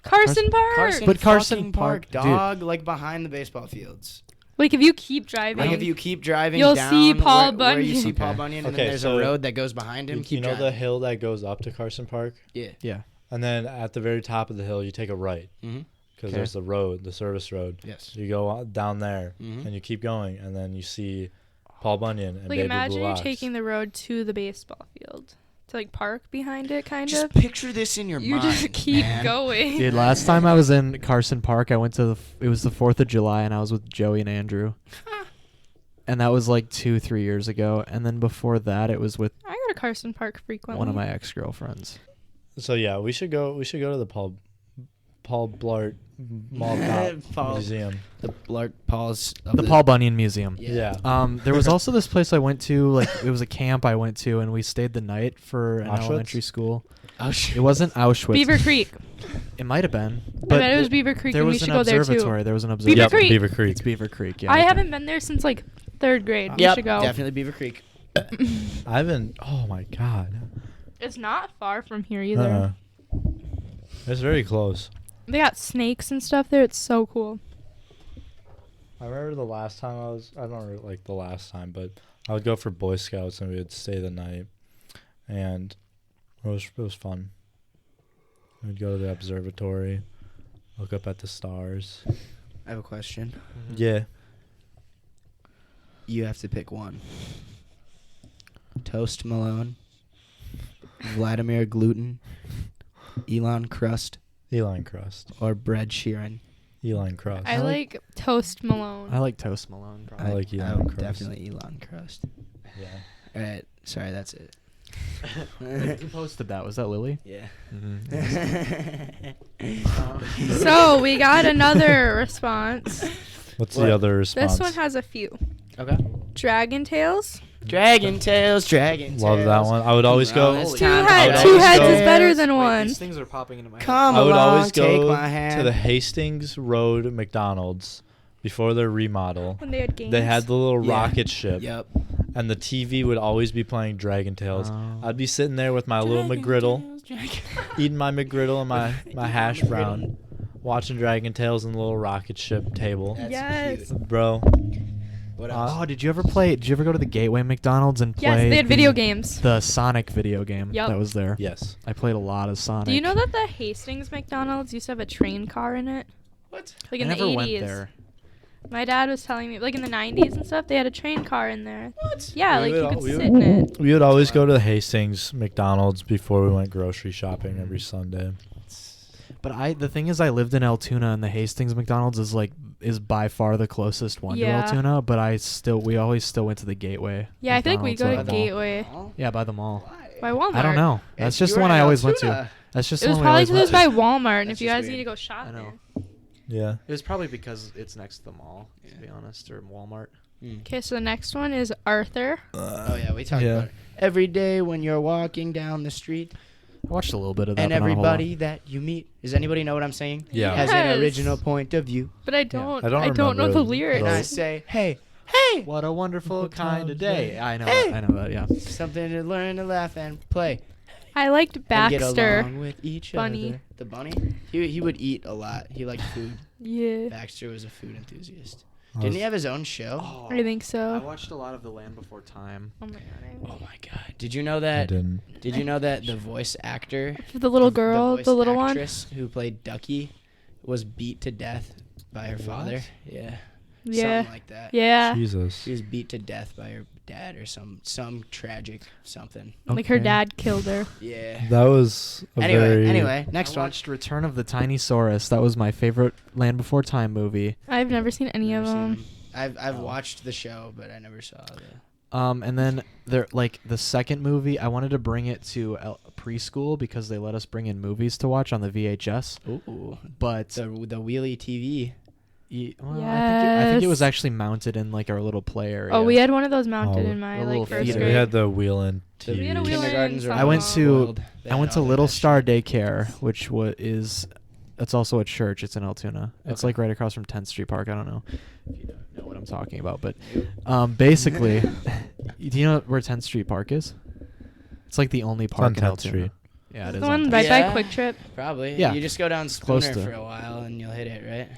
D: Carson Park.
B: Carson,
E: But Carson
B: fucking
E: Park, dude.
B: dog, like behind the baseball fields.
D: Like if you keep driving.
B: Like if you keep driving
D: You'll
B: down
D: see Paul
B: where you see
D: Bunyan.
B: Paul
E: Okay.
B: Bunyan, and
C: Okay,
B: then there's
C: so
B: a road that goes behind him.
C: You
B: keep
C: know the
B: driving.
C: hill that goes up to Carson Park,
B: Yeah.
E: yeah,
C: and then at the very top of the hill, you take a right
B: Mm-hmm.
C: because
E: Okay.
C: there's the road, the service road.
B: Yes.
C: You go down there,
B: Mhm.
C: and you keep going, and then you see Paul Bunyan and
D: Like
C: Baby
D: imagine
C: Blue
D: you're
C: Ox.
D: taking the road to the baseball field. To like park behind it kind
B: Just
D: of.
B: picture this in your
D: You
B: mind.
D: just keep
B: man.
D: going.
E: dude. Last time I was in Carson Park, I went to it was the 4th of July, and I was with Joey and Andrew, and that was like 2-3 years ago. And then before that, it was with
D: I go to Carson Park frequently.
E: one of my ex-girlfriends.
C: So yeah, we should go. We should go to the Paul Blart Mall Cop
B: Paul-
C: Museum.
B: The Blart Paul's. Of
E: The Paul Bunyan Museum.
C: Yeah.
E: There was also this place I went to, like it was a camp I went to, and we stayed the night for an
C: Auschwitz?
E: elementary school.
B: Oh, shit.
E: It wasn't Auschwitz.
D: Beaver Creek.
E: It might have been,
D: I
E: but
D: bet it was Beaver Creek,
E: there
D: and we
E: was
D: should
E: an
D: go there
E: observatory.
D: too.
E: There was an
D: Beaver
E: observatory.
D: Creek.
C: Beaver Creek.
E: It's Beaver Creek. Yeah.
D: I
E: okay.
D: haven't been there since like 3rd grade. We
B: Yep,
D: should go.
B: definitely Beaver Creek.
C: I haven't. Oh my god.
D: It's not far from here either.
C: Uh-uh. It's very close.
D: They got snakes and stuff there. It's so cool.
C: I remember the last time I was. I don't remember, like the last time, but I would go for Boy Scouts and we would stay the night, and it was fun. We'd go to the observatory, look up at the stars.
B: I have a question.
E: Mhm.
C: Yeah.
B: You have to pick one. Toast Malone, Vladimir Gluten, Elon Crust,
C: Elon Crust.
B: or Bread Sheeran.
C: Elon Crust.
D: I like Toast Malone.
E: I like Toast Malone. Probably.
C: I like Elon
B: would
C: Crust.
B: Definitely Elon Crust.
C: Yeah.
B: All right. Sorry, that's it.
E: Who posted that? Was that Lily?
B: Yeah.
D: So we got another response.
C: What's
B: What?
C: the other response?
D: This one has a few.
B: Okay.
D: Dragon Tales.
B: Dragon Tales, Dragon Tales.
C: Love that one. I would always go.
B: It's
D: Two,
B: time to
C: I would
D: two
C: always
D: heads
C: go-
D: is better than one.
E: These things are popping into my head.
B: Come
C: I would
B: along,
C: always
B: take
C: go
B: my hand.
C: to the Hastings Road McDonald's before their remodel.
D: When they had games.
C: They had the little
B: Yeah.
C: rocket ship,
B: Yep.
C: and the TV would always be playing Dragon Tales.
E: Oh.
C: I'd be sitting there with my little McGriddle, eating my McGriddle and my hash brown, watching Dragon Tales and the little rocket ship table.
B: That's
D: Yes.
B: cute.
C: Bro,
B: What else?
E: Oh, did you ever go to the Gateway McDonald's and play
D: Yes, they had video games.
E: the Sonic video game
D: Yup.
E: that was there?
C: yes.
E: I played a lot of Sonic.
D: Do you know that the Hastings McDonald's used to have a train car in it?
B: What?
D: Like
E: I
D: in
E: never
D: the 80s.
E: went there.
D: My dad was telling me, like in the 90s and stuff, they had a train car in there.
B: What?
D: Yeah,
C: We
D: like
C: would
D: you
C: al-
D: could
C: we
D: sit in it.
C: We would always go to the Hastings McDonald's before we went grocery shopping every Sunday.
E: But the thing is, I lived in Altoona, and the Hastings McDonald's is by far the closest one
D: Yeah.
E: to Altoona. But we always still went to the Gateway.
D: Yeah, I feel like we'd go to
E: McDonald's at the mall.
D: Gateway.
B: Oh,
E: Yeah, by the mall.
D: By Walmart.
E: I don't know. That's
B: If
E: just
B: you
E: the
B: were
E: one
B: in
E: I always went to.
B: Altoona-
E: That's just
D: It
E: the
D: was
E: one we
D: probably
E: always
D: because it
E: went
D: was
E: to.
D: by Walmart, and
B: That's
D: if you
B: just
D: guys
B: weird.
D: need to go shopping.
E: know.
C: Yeah.
E: It was probably because it's next to the mall, to
B: Yeah.
E: be honest, or Walmart.
D: Okay, so the next one is Arthur.
B: Oh yeah, we talked
C: Yeah.
B: about it. Every day when you're walking down the street,
E: I watched a little bit of that.
B: and
E: but not a whole lot.
B: everybody that you meet. Does anybody know what I'm saying?
C: Yeah.
B: Has
D: Yes.
B: an original point of view.
D: But I don't.
C: I don't
D: I don't know
C: remember
D: the
C: the-
D: lyrics.
B: And I
C: Right.
B: say, hey,
E: What a wonderful
C: What
E: kind
C: time
E: of
C: of
E: day.
C: day.
E: I know
B: Hey.
E: that. I know that. Yeah.
B: something to learn, to laugh, and play.
D: I liked
B: And get
D: Baxter.
B: along with each
D: Bunny.
B: other. The bunny? He would eat a lot. He liked food.
D: Yeah,
B: Baxter was a food enthusiast.
C: I
B: Didn't
C: was-
B: he have his own show?
D: I think
E: I
D: so.
E: watched a lot of The Land Before Time.
D: Oh my god.
B: Oh my god. Did you know
C: I
B: that?
C: didn't.
B: Did you know that the voice actor,
D: The little girl,
B: voice
D: the little one.
B: actress who played Ducky, was beat to death by her father? Yeah.
D: Yeah.
B: Something like that.
D: Yeah.
C: Jesus.
B: She was beat to death by her dad or some tragic something.
D: Like her
E: Okay.
D: dad killed her.
B: Yeah.
C: That was a very...
B: Anyway, next
E: I
B: one.
E: watched Return of the Tiny Saurus. That was my favorite Land Before Time movie.
D: I've never seen any
B: Never
D: of
B: seen
D: them.
B: him. I've watched the show, but I never saw the.
E: And then the second movie, I wanted to bring it to preschool because they let us bring in movies to watch on the VHS.
B: Ooh.
E: But
B: The wheelie TV.
E: I think it was
D: Yes.
E: actually mounted in like our little play area.
D: Oh, we had one of those mounted
C: Oh,
D: in my
E: a little
D: like first
E: theater.
C: We
D: grade.
C: had the wheel and
B: The
D: We had a
C: TV.
D: wheel
B: kindergartens
D: in
B: are
E: I went
D: some-
E: to-
B: spoiled. They
E: I went
B: had
E: to
B: all the
E: Little
B: best
E: Star
B: shit.
E: Daycare, which it's also a church. It's in Altoona. It's
B: Okay.
E: like right across from 10th Street Park. I don't know if you know what I'm talking about, but basically, do you know where 10th Street Park is? It's like the only park in
C: 10th
E: Altoona.
C: Street.
E: Yeah, it
D: the
E: is.
D: one
E: on
D: right
E: 10th.
D: by
B: Yeah.
D: Quick Trip.
B: Probably.
E: Yeah.
B: You just go down
E: Close
B: Spooner
E: to.
B: for a while and you'll hit it, right?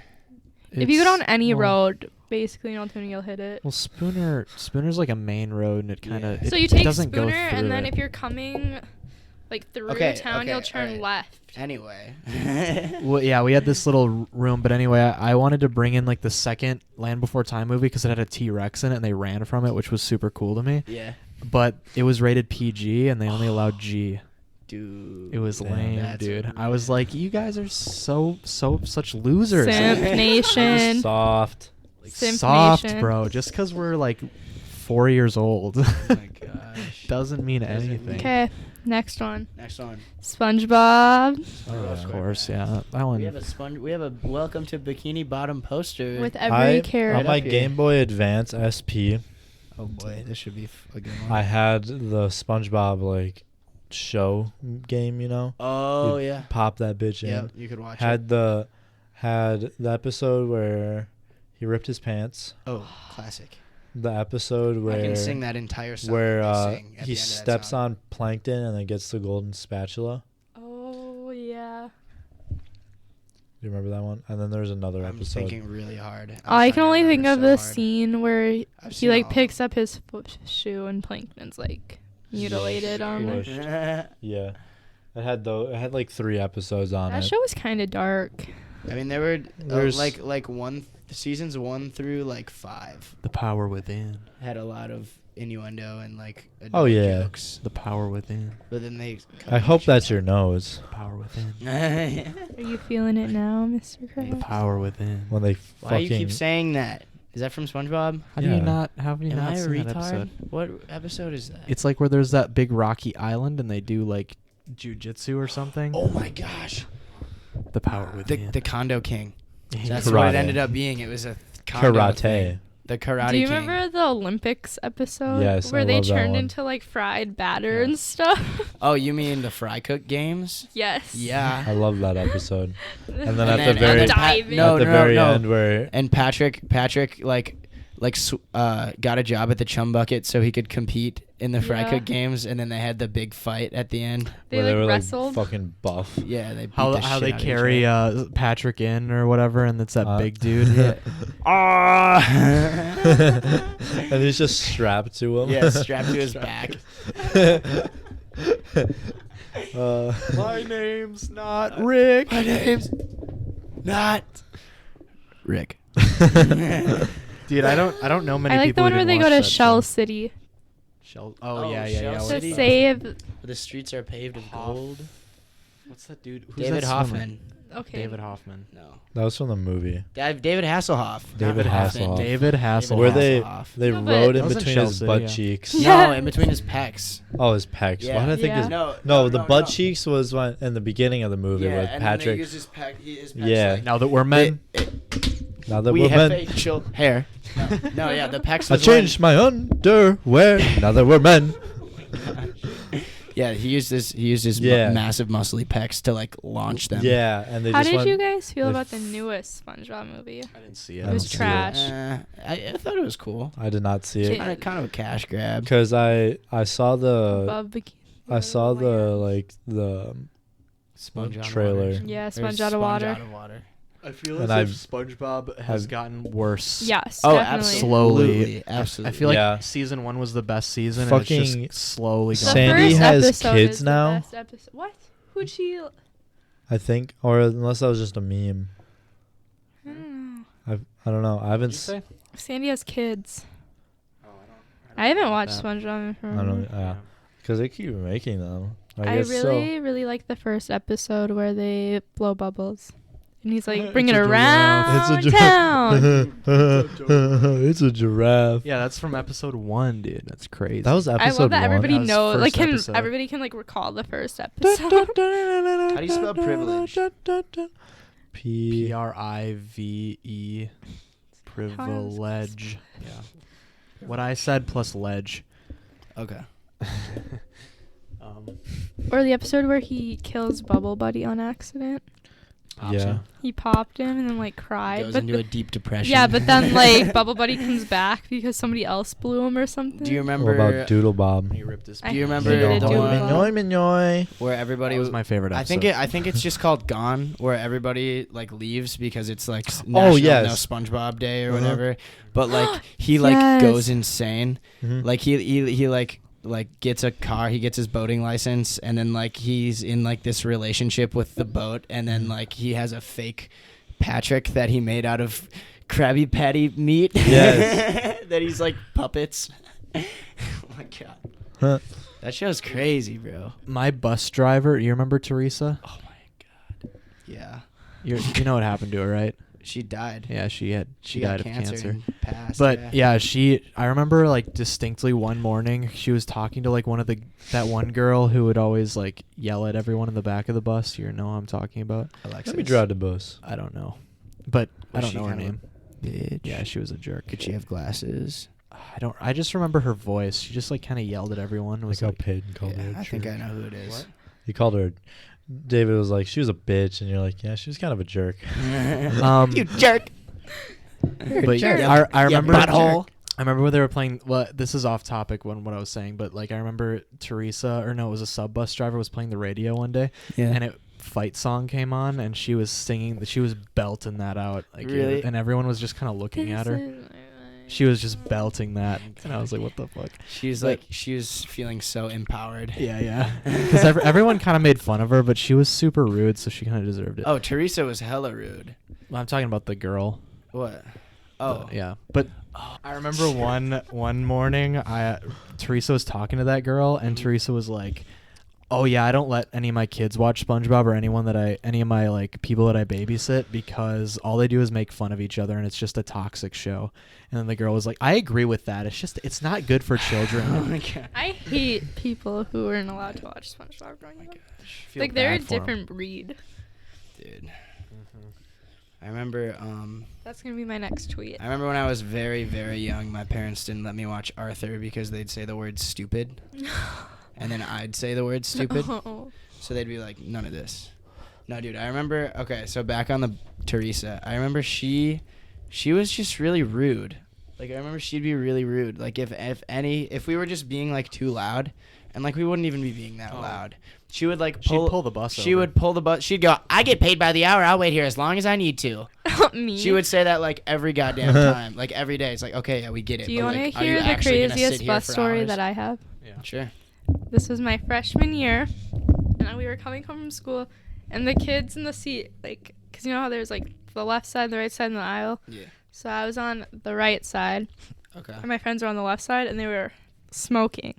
D: If you go down
E: It's-
D: any
E: well-
D: road, basically in Altoona, you'll hit it.
E: Well, Spooner's like a main road, and it kind of
B: Yeah.
D: So you take
E: doesn't
D: Spooner,
E: go through
D: and then
E: it.
D: if you're coming like through
B: Okay,
D: town,
B: okay,
D: you'll turn
B: alright.
D: left.
B: Anyway.
E: Well, yeah, we had this little room, but anyway, I wanted to bring in like the second Land Before Time movie because it had a T-Rex in it, and they ran from it, which was super cool to me.
B: Yeah.
E: But it was rated PG, and they only allowed G.
B: Dude.
E: It was
C: Damn.
E: lame,
B: That's
E: dude.
B: weird.
E: I was like, you guys are such losers.
D: Simp Nation.
C: Soft.
E: Like,
D: Simp
E: soft,
D: Nation.
E: bro. Just because we're like 4 years old
B: Oh my gosh.
E: doesn't mean
B: Doesn't
E: anything.
B: mean-
D: Okay, next one.
B: Next one.
D: SpongeBob
C: Oh,
E: Of
C: yeah.
E: course, yeah. That one.
B: We have a welcome to Bikini Bottom poster.
D: with every
C: On
D: character.
C: my
B: up here.
C: Game Boy Advance SP,
B: Oh boy, this should be a good one.
C: I had the SpongeBob like show game. You know,
B: Oh
C: You'd
B: yeah.
C: pop that bitch in.
B: Yeah, you could watch it.
C: Had the episode where he ripped his pants.
B: Oh, classic.
C: The episode where
B: I can sing that entire song.
C: where
B: they sing at
C: he
B: the end of that
C: steps
B: song.
C: on plankton and then gets the golden spatula.
D: Oh yeah.
C: Do you remember that one? And then there's another
B: I'm
C: episode.
B: thinking really hard. I'm
D: I
B: trying
D: can
B: to
D: only think
B: remember
D: of
B: so
D: the
B: hard.
D: scene where
B: I've
D: he
B: seen
D: like
B: all of
D: picks up his shoe and Plankton's like mutilated on it.
C: Squished. Yeah, it had like 3 episodes on
D: That
C: it.
D: show was kind of dark.
B: I mean, there were
C: There's-
B: like seasons 1 through like 5
E: The power within.
B: had a lot of innuendo and like adult
C: Oh, yeah.
B: jokes,
E: The power within.
B: but then they.
C: I hope that's your nose
E: The power within.
D: Are you feeling it now, Mr.
E: The
D: Krabs?
E: power within.
C: when they
B: Why do you
C: fucking.
B: keep saying that? Is that from SpongeBob?
E: How do you
C: Yeah.
E: not? How have you
B: Am
E: not
B: I a
E: seen that
B: retard?
E: episode?
B: What episode is that?
E: It's like where there's that big rocky island and they do like jujitsu or something.
B: Oh my gosh!
E: The power within.
B: The Kondo King.
E: Yeah.
B: That's what it
C: Karate.
B: ended up being. It was a Kondo
C: Karate.
B: thing. The Karate
D: Do you
B: King.
D: remember the Olympics episode
C: Yes,
D: where
C: I
D: they
C: love that
D: turned
C: one.
D: into like fried batter
B: Yeah.
D: and stuff?
B: Oh, you mean the Fry Cook games?
D: Yes.
B: Yeah.
C: I love that episode. And then
B: And
C: at the
B: then-
C: very
B: and then
D: Diving.
B: No,
C: at the
B: no,
C: very
B: no.
C: end where
B: And Patrick like got a job at the Chum Bucket so he could compete in the fry
D: Yeah.
B: cook games, and then they had the big fight at the end.
D: They
C: Where
D: like
C: they were
D: wrestled.
C: like fucking buff.
B: Yeah, they beat
E: How
B: the
E: how
B: shit
E: they
B: out of each
E: carry
B: other.
E: Patrick in or whatever, and it's that big dude.
B: Yeah.
C: And he's just strapped to him.
B: Yeah, strapped to his back.
E: My name's not Rick.
B: My name's not Rick.
E: Dude, I don't know many
D: I like
E: people
D: the one
E: who
D: where they
E: didn't
D: go to
E: watch that
D: Shell
E: show.
D: City
E: Shell.
B: Oh,
E: Oh, yeah,
B: Shell
E: yeah.
D: to
B: City.
E: what's
D: save.
B: The streets are paved with
E: Hoff-
B: gold.
E: What's that dude? Who's
B: David
E: that swimmer?
B: Hoffman.
D: Okay.
E: David Hoffman.
B: No.
C: That was from the movie.
B: David Hasselhoff.
C: David
B: Not Hoffman.
C: Hasselhoff.
E: David Hasselhoff.
C: Where they
B: Hasselhoff.
C: they
D: No, but-
C: rode
E: That
C: in
E: was in
C: between
E: Shell
C: his
E: City,
C: butt
E: yeah.
C: cheeks.
D: Yeah.
B: No, in between his pecs.
C: Oh, his pecs.
B: Yeah.
C: Why did I think
D: Yeah.
C: his
B: No,
C: the butt cheeks was when, in the beginning of the movie
B: Yeah,
C: with
B: and then they
C: Patrick.
B: use his pecs
C: Yeah.
B: like,
E: Now that we're men.
C: Now that
B: we
C: we're
B: have
C: men,
B: facial hair. No, yeah, the pecs.
C: I
B: was
C: changed my underwear. Now that we're men.
B: Yeah, he used his
C: Yeah.
B: massive muscly pecs to like launch them.
C: Yeah, and they
D: How
C: just
D: did
C: went,
D: you guys feel
C: they
D: about the
C: f-
D: newest SpongeBob movie?
E: I didn't see
C: I
E: it.
C: don't
D: was
C: see it.
D: trash.
B: I thought it was cool.
C: I did not see it
B: Kind of a cash grab.
C: because I saw the
D: Above Bikini
C: I saw the
D: Land.
C: like the
B: Sponge out of
C: trailer.
B: water.
D: Yeah,
B: Or
D: Sponge out of water.
E: I feel
C: And
E: as if
C: I've-
E: SpongeBob has
C: I've-
E: gotten worse.
D: Yes,
B: Oh,
D: definitely.
B: absolutely.
E: Slowly.
B: Absolutely.
E: I feel like
C: Yeah.
E: season 1 was the best season.
C: Fucking
E: and it's just slowly
D: The
E: going.
C: Sandy
D: first
C: has
D: episode
C: kids
D: is the
C: now?
D: best episode. What? Who'd she?
C: I think, or unless that was just a meme.
D: I don't know.
C: I don't know. I haven't.
E: What'd you say?
D: Sandy has kids.
E: Oh,
D: I haven't watched
E: that.
D: SpongeBob in
C: I
D: forever.
C: don't. Because they keep making them.
D: I
C: guess so.
D: really like the first episode where they blow bubbles, and he's like, "Bring
E: It's
D: it
E: a
D: around
C: giraffe.
D: town."
C: It's a giraffe.
E: Yeah, that's from episode 1, dude. That's crazy.
C: That was
D: I
C: episode
D: love that
C: 1.
D: everybody
E: That was
D: knows, like,
E: first episode.
D: everybody can like recall the first episode.
B: How do you spell privilege?
C: P.
E: Prive. Privilege. Yeah. What I said plus ledge.
B: Okay.
D: Or the episode where he kills Bubble Buddy on accident.
C: Yeah.
D: He popped him and then like cried.
B: Goes
D: But
B: into a deep depression.
D: yeah, but then like Bubble Buddy comes back because somebody else blew him or something.
B: Do you
C: What
B: remember?
C: about Doodle Bob?
E: He ripped his.
D: I
B: Do you remember
D: hated
B: the
D: Doodle
B: one
D: Bob.
C: Minoy.
B: where everybody
E: That was my favorite episode.
B: I think it's just called Gone, where everybody like leaves because it's like
C: Oh,
B: National
C: yes.
B: No SpongeBob Day or
C: Uh-huh.
B: whatever. But like he like
D: Yes.
B: goes insane.
C: Mhm.
B: Like he like gets a car, he gets his boating license, and then like he's in like this relationship with the boat, and then like he has a fake Patrick that he made out of Krabby Patty meat.
C: Yes.
B: That he's like puppets. Oh my god.
C: Huh.
B: That show's crazy, bro.
E: My bus driver. You remember Teresa?
B: Oh my god. Yeah.
E: You know what happened to her, right?
B: She died.
E: Yeah, she
B: got
E: died of cancer.
B: and passed.
E: But yeah, I remember like distinctly one morning she was talking to like that one girl who would always like yell at everyone in the back of the bus. You know who I'm talking about?
B: Alexis.
C: Let me drive the bus.
E: I don't know, but I
B: Was
E: don't
B: she
E: know her
B: kind of
E: name.
B: Bitch.
E: Yeah, she was a jerk.
B: Could she have glasses?
E: I just remember her voice. She just like kind of yelled at everyone. It
C: Like
E: was
C: how
E: like,
C: Peyton called her.
B: Yeah,
C: a
B: I think I
C: jerk.
B: know who it is.
E: What?
C: He called her. David was like, she was a bitch, and you're like, yeah, she was kind of a jerk.
B: You jerk.
E: but
B: jerk.
E: I remember.
B: butthole.
E: I remember when they were playing. Well, this is off topic. What I was saying, but like I remember Teresa, or no, it was a sub bus driver was playing the radio one day,
B: Yeah.
E: and a fight song came on, and she was singing. She was belting that out. Like,
B: Really?
E: and everyone was just kind of looking at her. She was just belting that, and I was like, "What the fuck?"
B: She was
E: But-
B: like, she was feeling so empowered.
E: Yeah. Because everyone kind of made fun of her, but she was super rude, so she kind of deserved it.
B: Oh, Teresa was hella rude.
E: I'm talking about the girl.
B: What? Oh,
E: Yeah. But I remember one morning, Teresa was talking to that girl, and Teresa was like, "Oh yeah, I don't let any of my kids watch SpongeBob or any of my like people that I babysit because all they do is make fun of each other, and it's just a toxic show." And then the girl was like, "I agree with that. it's not good for
B: Oh
E: children."
B: my god.
D: I hate people who weren't allowed to watch SpongeBob growing up.
E: Feel
D: Like they're a
E: bad for 'em.
D: different breed.
B: Dude. I remember
D: That's gonna be my next tweet.
B: I remember when I was very, very young, my parents didn't let me watch Arthur because they'd say the word stupid. And then I'd say the word stupid.
D: Oh.
B: So they'd be like, none of this. No, dude, I remember, okay, so back on the Teresa, I remember she was just really rude. Like I remember she'd be really rude. Like if we were just being like too loud, and like we wouldn't even be being that loud. She would like
E: She'd pull the bus
B: She
E: over.
B: would pull the bus. She'd go, "I get paid by the hour. I'll wait here as long as I need to."
D: Me.
B: She would say that like every goddamn time, like every day. It's like, okay, yeah, we get it.
D: Do you
B: want
D: want
B: to
D: hear the craziest bus story that I have?
E: Yeah.
B: Sure.
D: This was my freshman year, and we were coming home from school, and the kids in the seat, like, because you know how there's like the left side, the right side, and the aisle.
B: Yeah.
D: So I was on the right side,
B: Okay.
D: and my friends were on the left side, and they were smoking.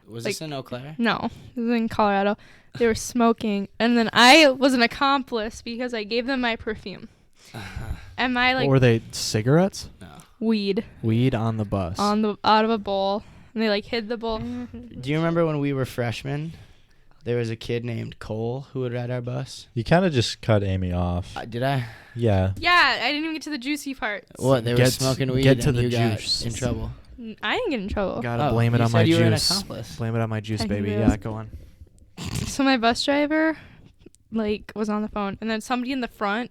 B: Was
D: like-
B: this in Eau Claire?
D: No, this was in Colorado. They were smoking, and then I was an accomplice because I gave them my perfume. And my
E: What were they, cigarettes?
B: No.
D: weed
E: Weed on the bus.
D: out of a bowl, and they like hid the bowl.
B: Do you remember when we were freshmen? There was a kid named Cole who would ride our bus.
C: You kind of just cut Amy off.
B: Did I?
C: Yeah.
D: Yeah, I didn't even get to the juicy part.
B: What? They were
E: Get-
B: smoking weed
E: get to
B: and
E: the
B: you got
E: juice.
B: in trouble.
D: I didn't get in trouble.
E: Gotta
B: Oh,
E: blame it
B: you
E: on
B: said
E: my
B: you were an
E: juice.
B: accomplice.
E: Blame it on my juice,
D: I
E: baby.
D: knew.
E: Yeah, go on.
D: So my bus driver, like, was on the phone, and then somebody in the front,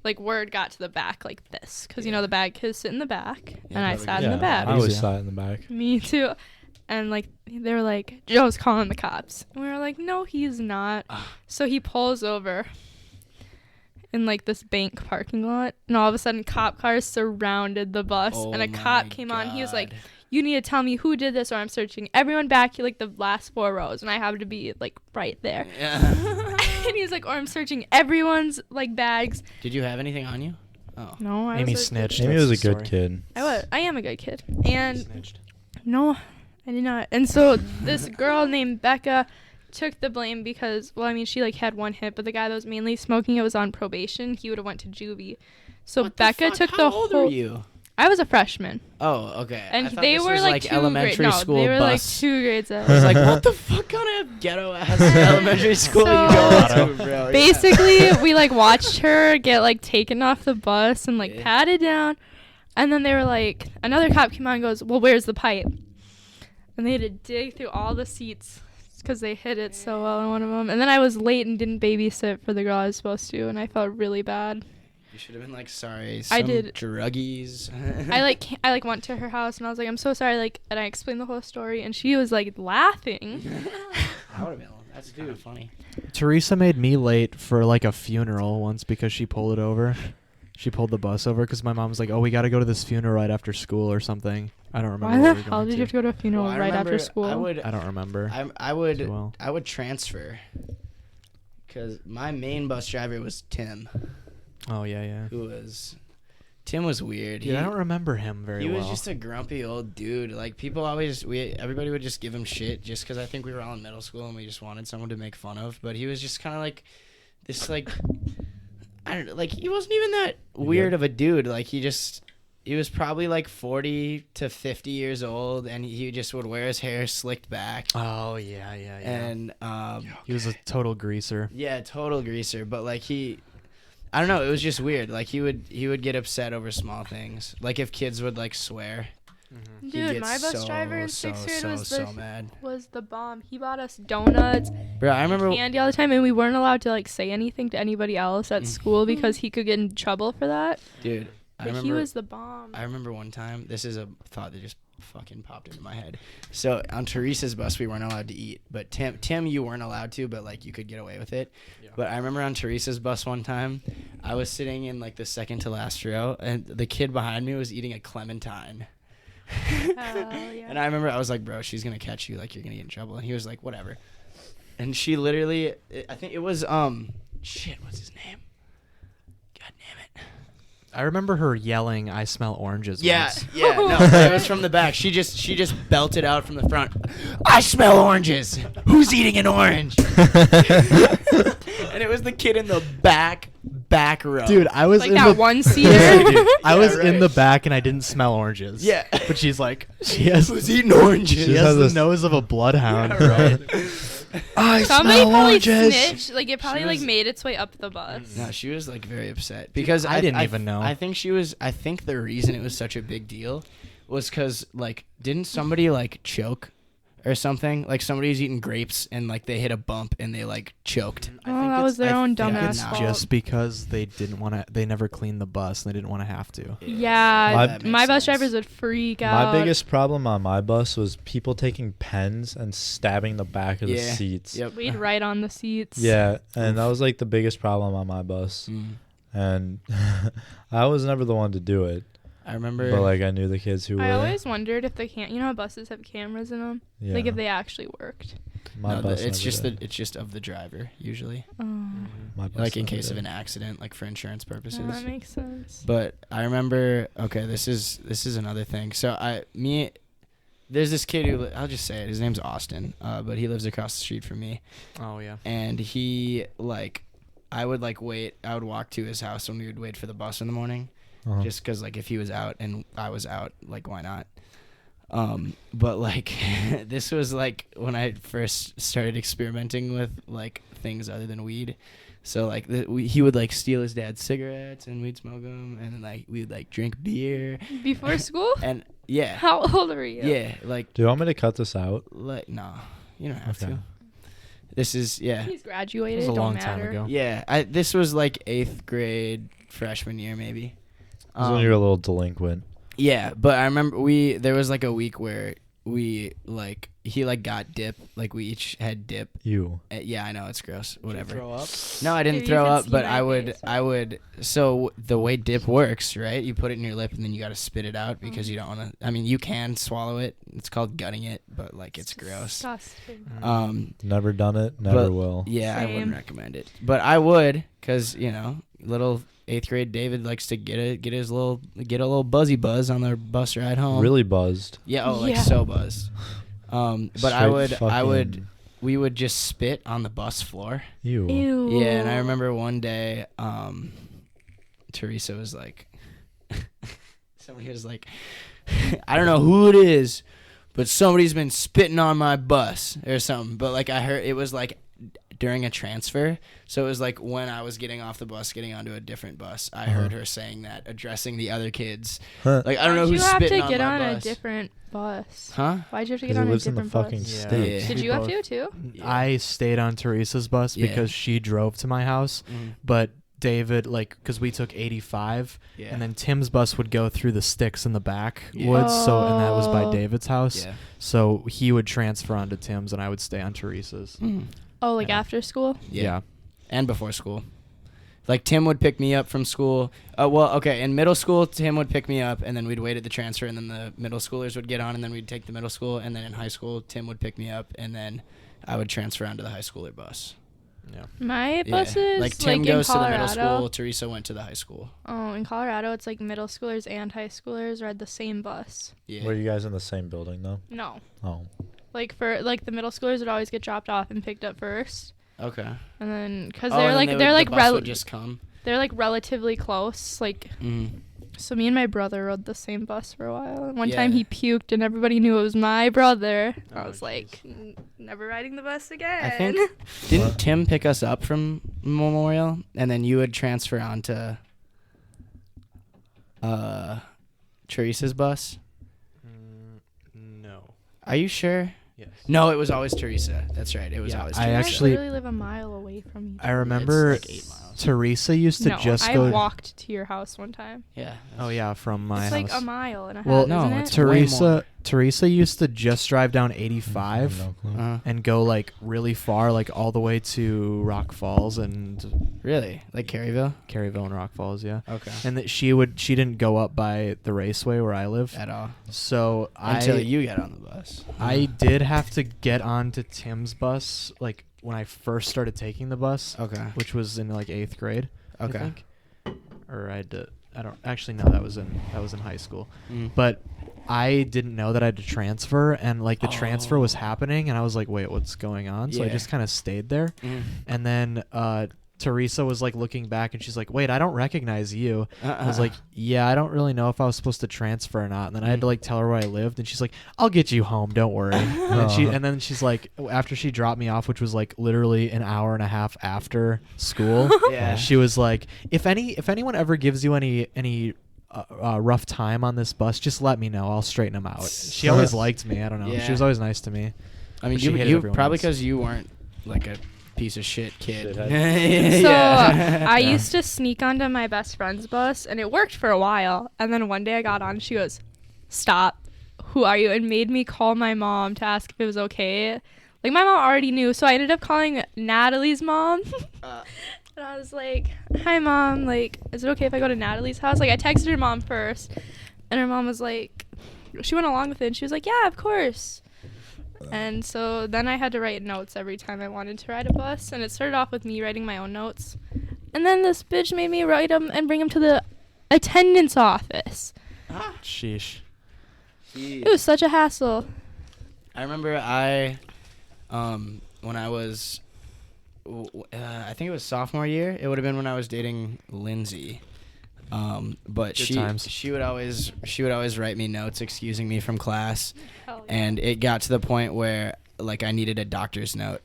D: like, word got to the back like this, because you know the bag kids sit in the back,
B: Yeah,
D: and I
B: probably
D: sat
B: good.
D: in the back.
C: I always
E: Easy.
C: sat in the back.
D: Me too. And like they were like, Joe's calling the cops. And we were like, no, he's not. So he pulls over in like this bank parking lot, and all of a sudden cop cars surrounded the bus, and a cop came on. He was like,
B: God.
D: you need to tell me who did this, or I'm searching everyone back like the last 4 rows, and I have to be like right there.
B: Yeah.
D: And he was like, or I'm searching everyone's like bags.
B: Did you have anything on you? Oh.
D: No, I
E: Amy
D: was a-
E: snitched.
C: Amy
E: That's
C: was a
E: the
C: good
E: story.
C: kid.
D: I am a good kid. And
E: Snitched.
D: no, I did not. And so this girl named Becca took the blame because, well, I mean, she like had one hit, but the guy that was mainly smoking it was on probation. He would have went to juvie. So
B: What the
D: Becca
B: fuck?
D: took
B: How
D: the
B: old
D: whole.
B: were you?
D: I was a freshman,
B: Oh, okay.
D: and
B: I thought
D: they
B: this
D: were
B: was
D: like, two
B: elementary
D: grade,
B: school
D: no, they were like
B: bus.
D: 2 grades up.
B: I was like, what the fuck kind of ghetto ass elementary school you go
D: So-
B: to, bro?
D: Basically, we like watched her get like taken off the bus and like
B: Yeah.
D: patted down, and then they were like, another cop came on and goes, well, where's the pipe? And they had to dig through all the seats because they hid it so well in one of them. And then I was late and didn't babysit for the girl I was supposed to, and I felt really bad.
B: You should have been like, sorry,
D: I
B: some
D: did.
B: druggies.
D: I went to her house and I was like, I'm so sorry, like, and I explained the whole story, and she was like laughing.
B: I would have been. That's kind of funny.
E: Teresa made me late for like a funeral once because she pulled it over. She pulled the bus over because my mom was like, "Oh, we got to go to this funeral right after school or something." I don't remember.
D: Why
E: what
D: the
E: we were
D: hell
E: going
D: did you have to go to a funeral
B: Well, I
D: right after
B: remember
D: school?
E: I don't remember.
B: I would.
E: too well.
B: I would transfer. Because my main bus driver was Tim,
E: Oh yeah.
B: Tim was weird.
E: Dude, I don't remember him very
B: He
E: well.
B: was just a grumpy old dude. Like everybody would just give him shit just because I think we were all in middle school and we just wanted someone to make fun of. But he was just kind of like this, like I don't know, like he wasn't even that weird of a dude. Like he was probably like 40 to 50 years old, and he just would wear his hair slicked back.
E: Oh yeah.
B: And
E: He was a total greaser.
B: yeah, total greaser. But like I don't know, it was just weird. Like he would get upset over small things. Like if kids would like swear. he'd
D: Dude,
B: get
D: my bus driver in
B: so
D: 6th grade
B: so mad.
D: was the bomb. He bought us donuts,
B: Bro, I remember
D: candy all the time, and we weren't allowed to like say anything to anybody else at school because he could get in trouble for that.
B: dude,
D: But he was the bomb.
B: I remember one time, this is a thought that just fucking popped into my head. So on Teresa's bus we weren't allowed to eat, but Tim you weren't allowed to, but like you could get away with it.
E: Yeah.
B: But I remember on Teresa's bus one time, I was sitting in like the second to last row, and the kid behind me was eating a clementine.
D: Yeah.
B: And I remember I was like, bro, she's gonna catch you, like you're gonna get in trouble. And he was like, whatever. And she literally, I think it was shit, what's his name? God damn it.
E: I remember her yelling, "I smell oranges."
B: Yeah,
E: once.
B: yeah, no, it was from the back. She just belted out from the front. I smell oranges. Who's eating an orange? And it was the kid in the back row.
E: Dude, I was
D: like
E: in
D: that
E: the
D: one seater.
E: Dude, I
B: Yeah,
E: was
B: right.
E: in the back and I didn't smell oranges.
B: Yeah.
E: But she's like, she has
B: eating oranges?
E: she
C: Just
E: has
C: has
E: the
C: this-
E: nose of a bloodhound.
B: Right.
C: I
D: Somebody
C: smell
D: probably
C: oranges.
D: snitched. Like it probably
B: She
D: like
B: was-
D: made its way up the bus.
B: No, she was like very upset because
E: I didn't even know.
B: I think the reason it was such a big deal was because like didn't somebody like choke or something? Like somebody was eating grapes and like they hit a bump and they like choked.
E: I think
D: that was their own
E: I think
D: dumbass
E: it's
D: fault.
E: just because they didn't want to. They never cleaned the bus, and they didn't want to have to.
D: Yeah,
B: that makes
D: my bus
B: sense.
D: drivers would freak out.
C: My biggest problem on my bus was people taking pens and stabbing the back of the
B: Yeah.
C: seats.
B: Yep.
D: We'd write on the seats.
C: Yeah, and that was like the biggest problem on my bus.
B: Mm.
C: And I was never the one to do it,
B: I remember.
C: but like I knew the kids who
D: I
C: were.
D: always wondered if they can't. You know how buses have cameras in them?
C: Yeah.
D: Like if they actually worked.
C: My
B: no,
C: bus
B: it's
C: never
B: just
C: did.
B: it's just of the driver usually,
D: Oh,
C: My bus
B: like in
C: never
B: case of
C: did.
B: an accident, like for insurance purposes.
D: no, that makes sense.
B: But I remember. Okay, this is another thing. So there's this kid who I'll just say it. His name's Austin, but he lives across the street from me,
E: Oh yeah.
B: and he I would wait. I would walk to his house when we would wait for the bus in the morning,
C: Uh-huh.
B: just because like if he was out and I was out, like why not? But like this was like when I first started experimenting with like things other than weed. So like he would like steal his dad's cigarettes and we'd smoke them, and then like we'd like drink beer
D: Before school?
B: and yeah,
D: How old were you?
B: yeah, like
C: Do you want me to cut this out?
B: no, you don't have
C: Okay.
B: to. This is
D: He's graduated.
E: It was a
D: don't
E: long time
D: matter.
E: ago.
B: yeah. This was like 8th grade freshman year maybe.
C: This is when you're a little delinquent.
B: Yeah, but I remember there was like a week where he got dip, like we each had dip.
C: You.
B: Yeah, I know it's gross. Whatever.
E: Throw up.
B: No, I didn't
D: Dude, you
B: throw
D: can
B: up,
D: see
B: but
D: my
B: I would
D: face.
B: so the way dip works, right? You put it in your lip and then you got to spit it out because you don't want to. I mean, you can swallow it. It's called gutting it, but like it's gross.
D: Disgusting.
C: Never done it. Never
B: But-
C: will.
B: Yeah, I
D: Same.
B: wouldn't recommend it, but I would, cause little 8th grade David likes to get a little buzzy buzz on their bus ride home.
C: Really buzzed.
B: Yeah. Oh, like
D: Yeah.
B: so buzzed. But
C: Straight
B: we would just spit on the bus floor.
C: You.
D: Ew.
B: Yeah, and I remember one day, Teresa was like, somebody was like, I don't know who it is, but somebody's been spitting on my bus or something. But like I heard it was like during a transfer, so it was like when I was getting off the bus, getting onto a different bus. I heard her saying that, addressing the other kids.
C: Huh.
B: Like I don't know
D: Why'd
B: who's
D: you have
B: spitting
D: to
B: on
D: get
B: my
D: on
B: bus.
D: a different bus?
B: Huh?
D: Why'd you have to
C: 'Cause
D: get
C: he
D: on a
C: lives in the
D: different
C: fucking
D: bus?
E: Yeah.
C: state.
B: Yeah.
D: Did
E: We
D: you have
E: both-
D: to too?
E: I stayed on Teresa's bus
B: Yeah.
E: because she drove to my house, but David, because we took 85,
B: Yeah.
E: and then Tim's bus would go through the sticks in the back
B: Yeah.
E: woods, and that was by
D: Oh.
E: David's house.
B: Yeah.
E: So he would transfer onto Tim's, and I would stay on Teresa's.
D: Oh, like
E: Yeah.
D: after school?
B: Yeah. And before school. Like Tim would pick me up from school. In middle school, Tim would pick me up, and then we'd wait at the transfer, and then the middle schoolers would get on, and then we'd take the middle school, and then in high school, Tim would pick me up, and then I would transfer onto the high schooler bus.
E: Yeah.
D: My
B: Yeah.
D: buses,
B: Like Tim
D: in
B: goes to the middle
D: Colorado.
B: school, Teresa went to the high school.
D: Oh, in Colorado, it's like middle schoolers and high schoolers ride the same bus.
B: Yeah.
C: Were you guys in the same building though?
D: No.
C: Oh.
D: Like the middle schoolers would always get dropped off and picked up first.
B: Okay.
D: And then, cause
B: Oh,
D: they're
B: and
D: like
B: then
D: they're like
B: the bus would just come.
D: they're like relatively close. Like, so me and my brother rode the same bus for a while. And one time
B: Yeah.
D: he puked and everybody knew it was my brother.
E: Oh,
D: I was like, never riding the bus again.
B: I think didn't Tim pick us up from Memorial, and then you would transfer onto Teresa's bus?
E: No.
B: Are you sure?
E: Yes.
B: No, it was always Teresa. That's right. It was
E: Yeah,
B: always
E: I
D: You
B: Teresa.
D: guys
E: actually-
D: literally live a mile away from each
E: I
D: other.
E: remember
B: It's like 8 miles.
E: Teresa used to
D: No,
E: just
D: I
E: go.
D: walked to your house one time.
B: Yeah.
E: Oh yeah, from my
D: It's
E: house.
D: like a mile and a half,
E: Well,
B: no,
D: isn't
B: it's
D: it?
B: way more.
E: Teresa used to just drive down 85
C: No clue.
E: and go really far, all the way to Rock Falls and
B: Really? Like Caryville?
E: Caryville and Rock Falls, yeah.
B: Okay.
E: And that she didn't go up by the raceway where I live.
B: At all.
E: So
B: Until you got on the bus.
E: I did have to get onto Tim's bus when I first started taking the bus,
B: Okay.
E: which was in 8th grade. I
B: Okay.
E: think. Or I don't actually know, that was in high school.
B: Mm.
E: But I didn't know that I had to transfer, and the transfer was
B: Oh.
E: happening, and I was like, wait, what's going on? So I
B: Yeah.
E: just kind of stayed there.
B: Mm.
E: And then Teresa was looking back, and she's like, wait, I don't recognize you. I was like, yeah, I don't really know if I was supposed to transfer or not. And then I had to tell her where I lived, and she's like, I'll get you home, don't worry. And then she's like, after she dropped me off, which was literally an hour and a half after school,
B: Yeah.
E: she was like, if anyone ever gives you any rough time on this bus, just let me know. I'll straighten them out. She always liked me. I don't know.
B: Yeah.
E: She was always nice to me.
B: I mean,
E: She hated
B: you
E: everyone
B: probably
E: else.
B: because you weren't a piece of shit kid.
C: Shithead.
D: So
B: Yeah.
D: I used to sneak onto my best friend's bus, and it worked for a while. And then one day I got on, she goes, "Stop, who are you?" and made me call my mom to ask if it was okay. Like, my mom already knew, so I ended up calling Natalie's mom. And I was like, "Hi, Mom. Like, is it okay if I go to Natalie's house?" Like, I texted her mom first, and her mom was like, she went along with it, and she was like, "Yeah, of course." And so then I had to write notes every time I wanted to ride a bus, and it started off with me writing my own notes. And then this bitch made me write them and bring them to the attendance office.
E: Sheesh.
D: It was such a hassle.
B: I remember when I was, I think it was sophomore year. It would have been when I was dating Lindsay. But
E: Good times.
B: she would always write me notes excusing me from class,
D: Hell yeah.
B: and it got to the point where like I needed a doctor's note.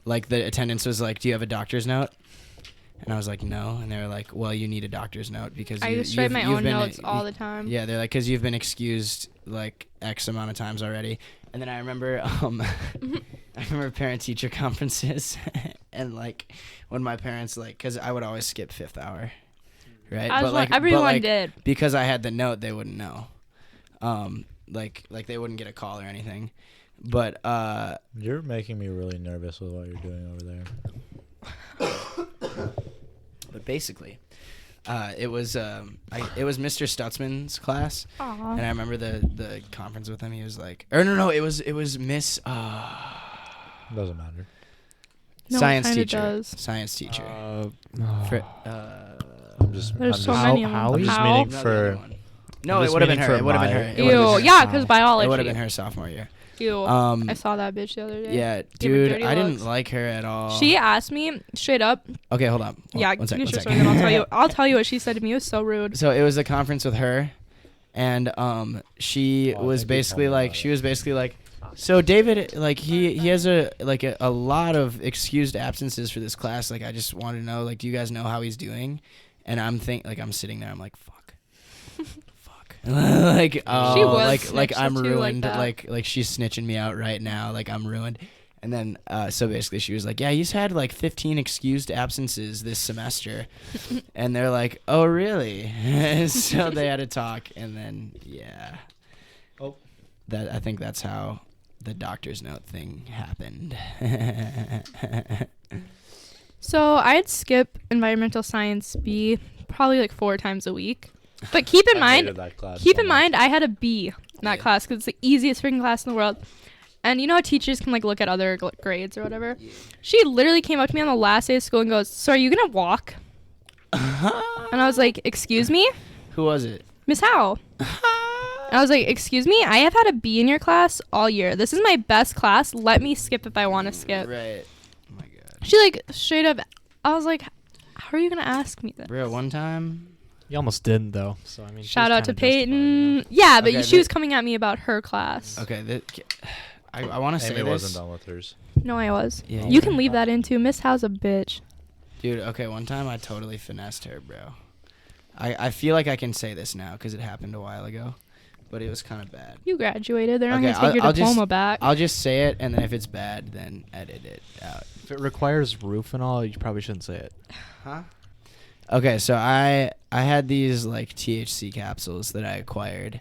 B: Like the attendance was like, "Do you have a doctor's note?" And I was like, "No." And they were like, "Well, you need a doctor's note because
D: I
B: you,
D: used to write my
B: you've
D: own
B: been-
D: notes all the time.
B: Yeah, they're like, "'Cause you've been excused like X amount of times already." And then I remember I remember parent-teacher conferences and like when my parents like, because I would always skip fifth hour, right?
D: Everyone did.
B: Because I had the note, they wouldn't know. Like they wouldn't get a call or anything. But
C: You're making me really nervous with what you're doing over there.
B: but basically, it was Mr. Stutzman's class,
D: Aw.
B: and I remember the conference with him. He was like, or no, it was Miss
C: Doesn't matter.
D: No, it
B: science
D: kinda
B: teacher.
D: does.
B: Science teacher.
C: I'm just.
D: There's
C: I'm
D: so
C: just,
D: many of them.
C: I'm just
D: How?
C: meaning
B: No, the
C: for.
B: other one. No,
C: I'm
B: it
C: just
B: would have been
C: meaning
B: her.
C: for
B: It would have been
C: my-
B: her. It would've
D: Ew.
B: been
D: Yeah,
B: her.
D: because biology.
B: It would have been her sophomore year.
D: Ew.
B: Um,
D: I saw that bitch the other day.
B: Yeah,
D: Give her
B: dude,
D: dirty
B: I didn't
D: looks.
B: like her at all.
D: She asked me straight up.
B: Okay, hold on.
D: Yeah,
B: One sec,
D: finish
B: one
D: your
B: sec.
D: story, then I'll tell you. I'll tell you what she said to me. It was so rude.
B: So it was a conference with her, and she
C: Oh, I
B: was
C: think you
B: basically
C: told me
B: like,
C: about
B: she
C: it.
B: was basically like, so David, like he has a lot of excused absences for this class. Like I just wanted to know, like, do you guys know how he's doing? And I'm sitting there, I'm like, fuck. Like oh,
D: She was
B: like
D: snitched
B: I'm
D: too, like
B: ruined.
D: that.
B: Like she's snitching me out right now. Like I'm ruined. And then so basically she was like, yeah, he's had like 15 excused absences this semester. And they're like, oh really? So they had to talk, and then yeah.
C: Oh.
B: That I think that's how the doctor's note thing happened.
D: So I'd skip environmental science B probably like 4 times a week. But keep in
C: I hated
D: mind,
C: that class
D: keep
C: so
D: in
C: much.
D: mind, I had a B in that
B: Yeah.
D: class because it's the easiest freaking class in the world. And you know how teachers can like look at other grades or whatever? She literally came up to me on the last day of school and goes, "So are you going to walk?" And I was like, "Excuse me?
B: Who was it?
D: Miss Howe." And I was like, "Excuse me? I have had a B in your class all year. This is my best class. Let me skip if I want to skip."
B: Right. Oh my god.
D: She like straight up, I was like, "How are you going to ask me this?"
B: Bro, one time.
E: You almost didn't though. So I mean, she
D: Shout
E: was
D: out to
E: kinda justified,
D: Peyton.
E: you know?
D: Yeah, but
B: Okay,
D: she was coming at me about her class.
B: Okay. I want to say
C: Amy
B: this.
C: wasn't done with hers.
D: No, I was.
B: Yeah,
D: You
B: you
D: can
B: were.
D: leave that in too. Miss Howe's a bitch.
B: Dude, okay, one time I totally finessed her, bro. I feel like I can say this now because it happened a while ago, but it was kind of bad.
D: You graduated. They're not
B: Okay,
D: going to take your
B: I'll
D: diploma
B: just-
D: back.
B: I'll just say it, and then if it's bad, then edit it out.
E: If it requires roof and all, you probably shouldn't say it.
B: Huh? Okay, so I had these like THC capsules that I acquired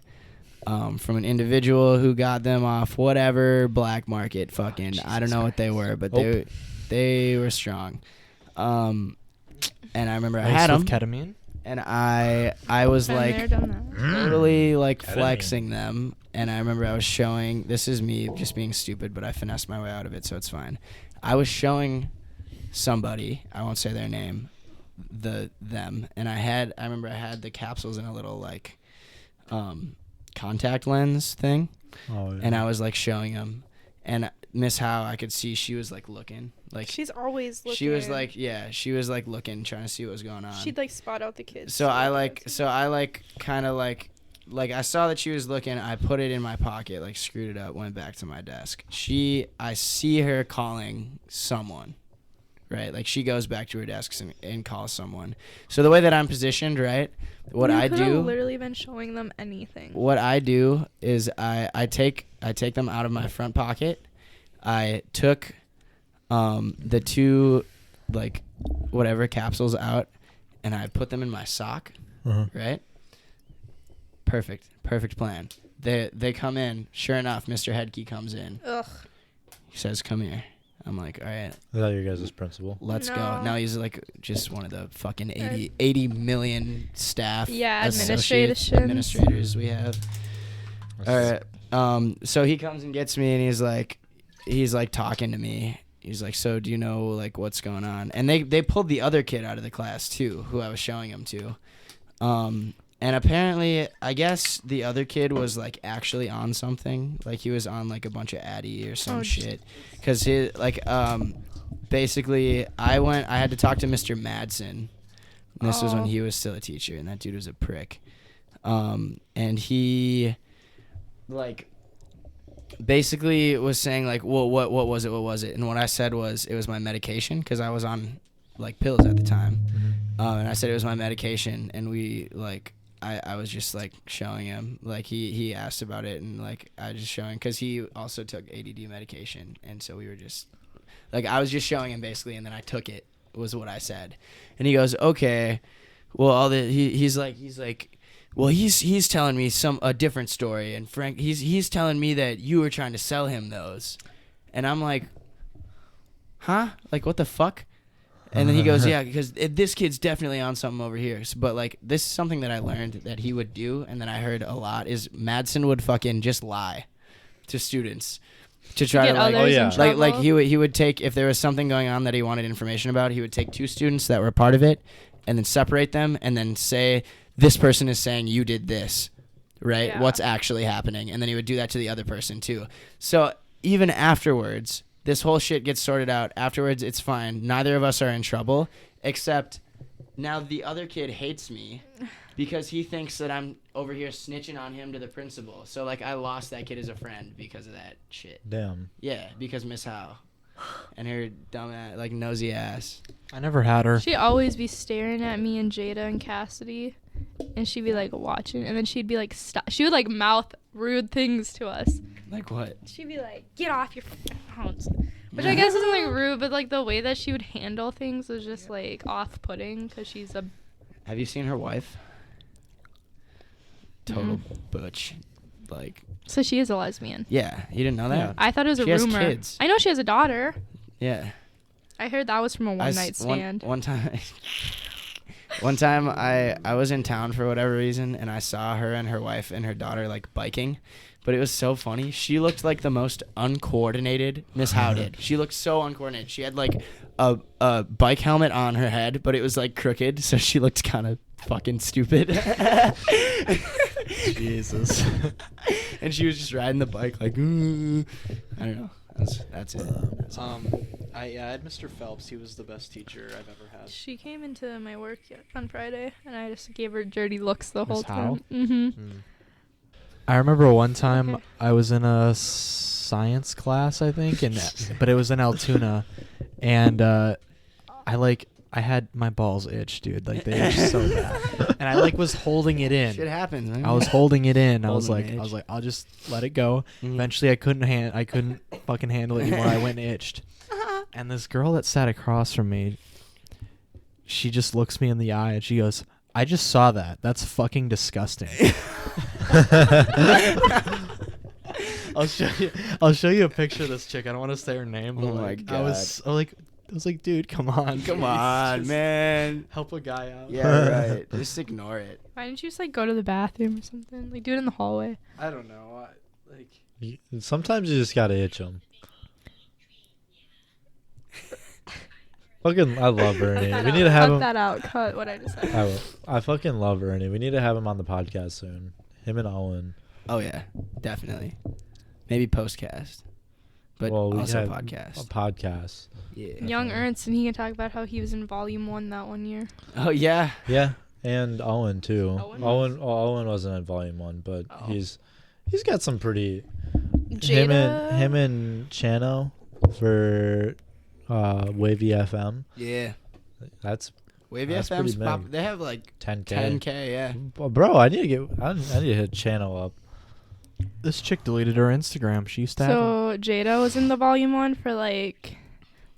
B: from an individual who got them off whatever black market fucking I don't know what they were, but they were strong. And I remember I had them,
E: With ketamine.
B: and I was
D: Been
B: like
D: there, done that.
B: totally like
C: Ketamine.
B: flexing them, and I remember I was showing, this is me just being stupid, but I finessed my way out of it, so it's fine. I was showing somebody, I won't say their name, them, and I remember I had the capsules in a little like contact lens thing,
C: Oh, yeah.
B: and I was like showing them, and Miss Howe, I could see she was like looking, like
D: She's always looking.
B: she was like, yeah, she was like looking, trying to see what was going on.
D: She'd like spot out the kids.
B: So I kind of like I saw that she was looking. I put it in my pocket, like screwed it up, went back to my desk. I see her calling someone, right? Like she goes back to her desk and calls someone. So the way that I'm positioned, right? What
D: You
B: I
D: could've
B: do,
D: literally been showing them anything.
B: what I do is I take them out of my front pocket. I took the 2 like whatever capsules out, and I put them in my sock. Right. Perfect plan. They come in. Sure enough, Mr. Headkey comes in.
D: Ugh.
B: He says, "Come here." I'm like, "All right,
C: Is that your guys' principal?
B: let's go."
D: No.
B: Now he's like just one of the fucking 80 million staff.
D: Yeah,
B: associates, administrators we have. All right. So he comes and gets me, and he's like talking to me. He's like, "So do you know like what's going on?" And they pulled the other kid out of the class too, who I was showing him to. And apparently, I guess the other kid was like actually on something. Like he was on like a bunch of Addy or some shit. Cause he basically I had to talk to Mr. Madsen. And this was when he was still a teacher, and that dude was a prick. And he like basically was saying like, well, what was it? And what I said was it was my medication, because I was on like pills at the time. And I said it was my medication, and we like I was just like showing him, like he asked about it, and like I was just showing, because he also took ADD medication, and so we were just like, I was just showing him basically, and then I took it, was what I said. And he goes, okay, well he's like well, he's telling me a different story, and Frank, he's telling me that you were trying to sell him those. And I'm like, huh? Like, what the fuck? And then he goes, yeah, because this kid's definitely on something over here. But like, this is something that I learned that he would do, and that I heard a lot, is Madsen would fucking just lie to students to try to like he would take, if there was something going on that he wanted information about, he would take 2 students that were a part of it, and then separate them, and then say, this person is saying you did this, right?
D: Yeah.
B: What's actually happening? And then he would do that to the other person too. So even afterwards, this whole shit gets sorted out. Afterwards, it's fine. Neither of us are in trouble, except now the other kid hates me because he thinks that I'm over here snitching on him to the principal. So like, I lost that kid as a friend because of that shit.
C: Damn.
B: Yeah, because Miss Howe and her dumb ass, like nosy ass.
E: I never had her.
D: She'd always be staring at me and Jada and Cassidy, and she'd be like watching, and then she'd be like, stop. She would like mouth rude things to us.
B: Like what?
D: She'd be like, get off your fucking phones. Which I guess isn't like rude, but like the way that she would handle things was just like off-putting, because she's a...
B: Have you seen her wife? Total butch. Like...
D: So she is a lesbian.
B: Yeah, you didn't know that?
E: Yeah.
D: I thought it was
B: She
D: a
B: has
D: rumor.
B: kids.
D: I know she has a daughter.
B: Yeah.
D: I heard that was from a one-night stand.
B: One time... One time I was in town for whatever reason, and I saw her and her wife and her daughter like biking, but it was so funny. She looked like the most uncoordinated Miss Howe did. She looked so uncoordinated. She had like a bike helmet on her head, but it was like crooked, so she looked kind of fucking stupid.
E: Jesus.
B: And she was just riding the bike like, ooh. I don't know. That's it.
E: I had Mr. Phelps. He was the best teacher I've ever had.
D: She came into my work on Friday, and I just gave her dirty looks the whole
E: Miss Howe?
D: time. Mm-hmm.
E: I remember one time
D: Okay.
E: I was in a science class, I think, but it was in Altoona, and I had my balls itch, dude. Like, they itched so bad, and I like was holding it in.
B: Shit happens, man.
E: I was holding it in. I was
B: Holding
E: like,
B: an itch.
E: I'll just let it go.
B: Mhm.
E: Eventually, I couldn't fucking handle it anymore. I went and itched, and this girl that sat across from me, she just looks me in the eye and she goes, "I just saw that. That's fucking disgusting." I'll show you a picture of this chick. I don't want to say her name, but
B: Oh my
E: like,
B: God.
E: I was like, dude, come on.
B: Come
E: please,
B: on,
E: just
B: man.
E: Help a guy out.
B: Yeah, right. Just ignore it.
D: Why didn't you just like go to the bathroom or something? Like do it in the hallway.
E: I don't know.
C: Sometimes you just gotta itch them. Fucking, I love Ernie. We need to have
D: Cut
C: him.
D: that out. Cut what I just said.
C: I will. I fucking love Ernie. We need to have him on the podcast soon. Him and Owen.
B: Oh yeah, definitely. Maybe postcast, but
C: Well, we
B: also
C: have
B: podcast.
C: A podcast.
B: Yeah.
D: Young Ernst, and he can talk about how he was in Volume 1 that one year.
B: Oh yeah.
C: Yeah, and Owen too.
D: Owen?
C: Owen wasn't in Volume 1, but
B: Oh.
C: he's got some pretty.
D: Jada.
C: Him and Chano for Wavy FM.
B: Yeah.
C: That's
B: Wavy
C: That's
B: FM's
C: pretty
B: pop.
C: big.
B: They have like
C: 10K.
B: 10K. Yeah.
C: Well, bro, I need to hit Chano up.
E: This chick deleted her Instagram. She used to have.
D: So Jada was in the Volume 1 for like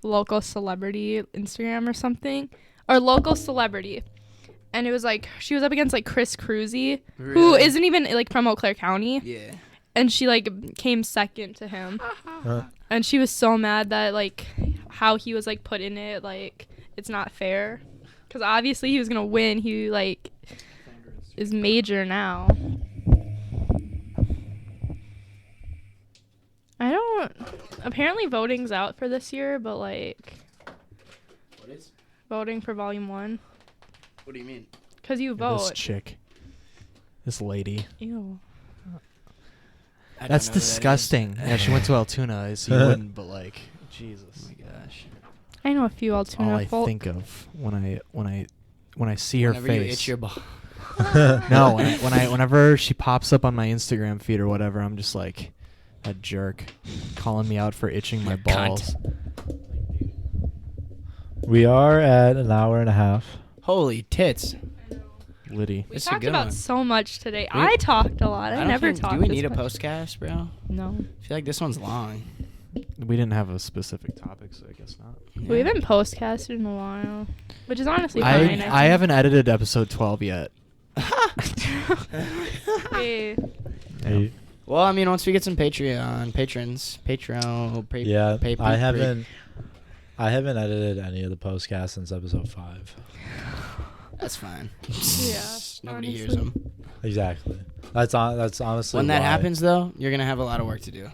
D: local celebrity Instagram or something, or local celebrity. And it was like she was up against like Chris Cruzy, who
B: Really?
D: isn't even like from Eau Claire County.
B: Yeah.
D: And she like came second to him. And she was so mad that like how he was like put in it, like it's not fair. Because obviously he was going to win. He like is major now. Apparently voting's out for this year, but like
B: What is?
D: voting for volume 1.
B: What do you mean?
D: Because you
E: This
D: vote.
E: chick. This lady.
D: Ew.
B: I don't
E: That's
B: know who that is.
E: disgusting. Yeah, she went to Altoona, so you wouldn't, but like, Jesus.
B: Oh my gosh.
D: I know a few
E: All
D: Altoona
E: I
D: folk.
E: think of when I see her
B: Whenever you
E: face.
B: itch your ball.
E: No, whenever she pops up on my Instagram feed or whatever, I'm just like a jerk, calling me out for itching my
B: You cunt.
E: balls.
C: We are at an hour and a half.
B: Holy tits.
E: Liddy.
D: We
B: It's a
D: talked
B: good
D: about
B: one.
D: so much today.
B: We-
D: I talked a lot. I
B: don't
D: never
B: think-
D: talked
B: Do we
D: this
B: need a
D: much.
B: postcast, bro?
D: No.
B: I feel like this one's long.
E: We didn't have a specific topic, so I guess not.
D: We haven't postcasted in a while, which is honestly
E: I
D: fine.
E: I haven't edited episode 12 yet.
D: Hey,
C: Hey,
B: Well, I mean, once we get some patrons,
C: yeah, I haven't edited any of the podcasts since episode 5.
B: That's fine.
D: Yeah,
B: Nobody hears
D: honestly.
B: them.
C: Exactly. That's honestly
B: When that
C: why.
B: happens, though, you're gonna have a lot of work to do.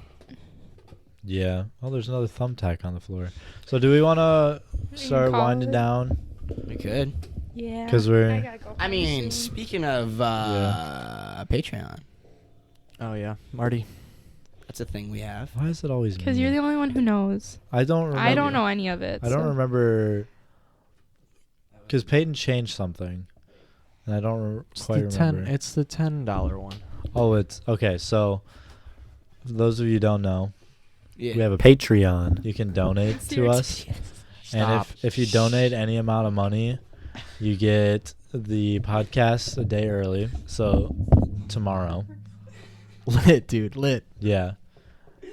C: Yeah. Oh, there's another thumbtack on the floor. So do we want to
D: can
C: start
D: call
C: winding
D: it.
C: down?
B: We could.
D: yeah.
C: 'Cause we're-
D: I gotta go
B: I
D: home
B: mean,
D: soon.
B: speaking of Patreon,
E: Oh yeah, Marty.
B: that's a thing we have.
C: Why is it always
D: Because
C: me?
D: you're the only one who knows.
C: I don't remember.
D: I don't know any of it.
C: I don't
D: so.
C: remember. Because Peyton changed something. And I don't quite remember.
E: It's the $10 one.
C: Oh, it's okay. So, for those of you who don't know,
B: Yeah.
C: we have a
E: Patreon.
C: You can donate to
D: Seriously.
C: us, and if you donate any amount of money, you get the podcast a day early. So tomorrow,
E: Lit, dude, lit.
C: yeah,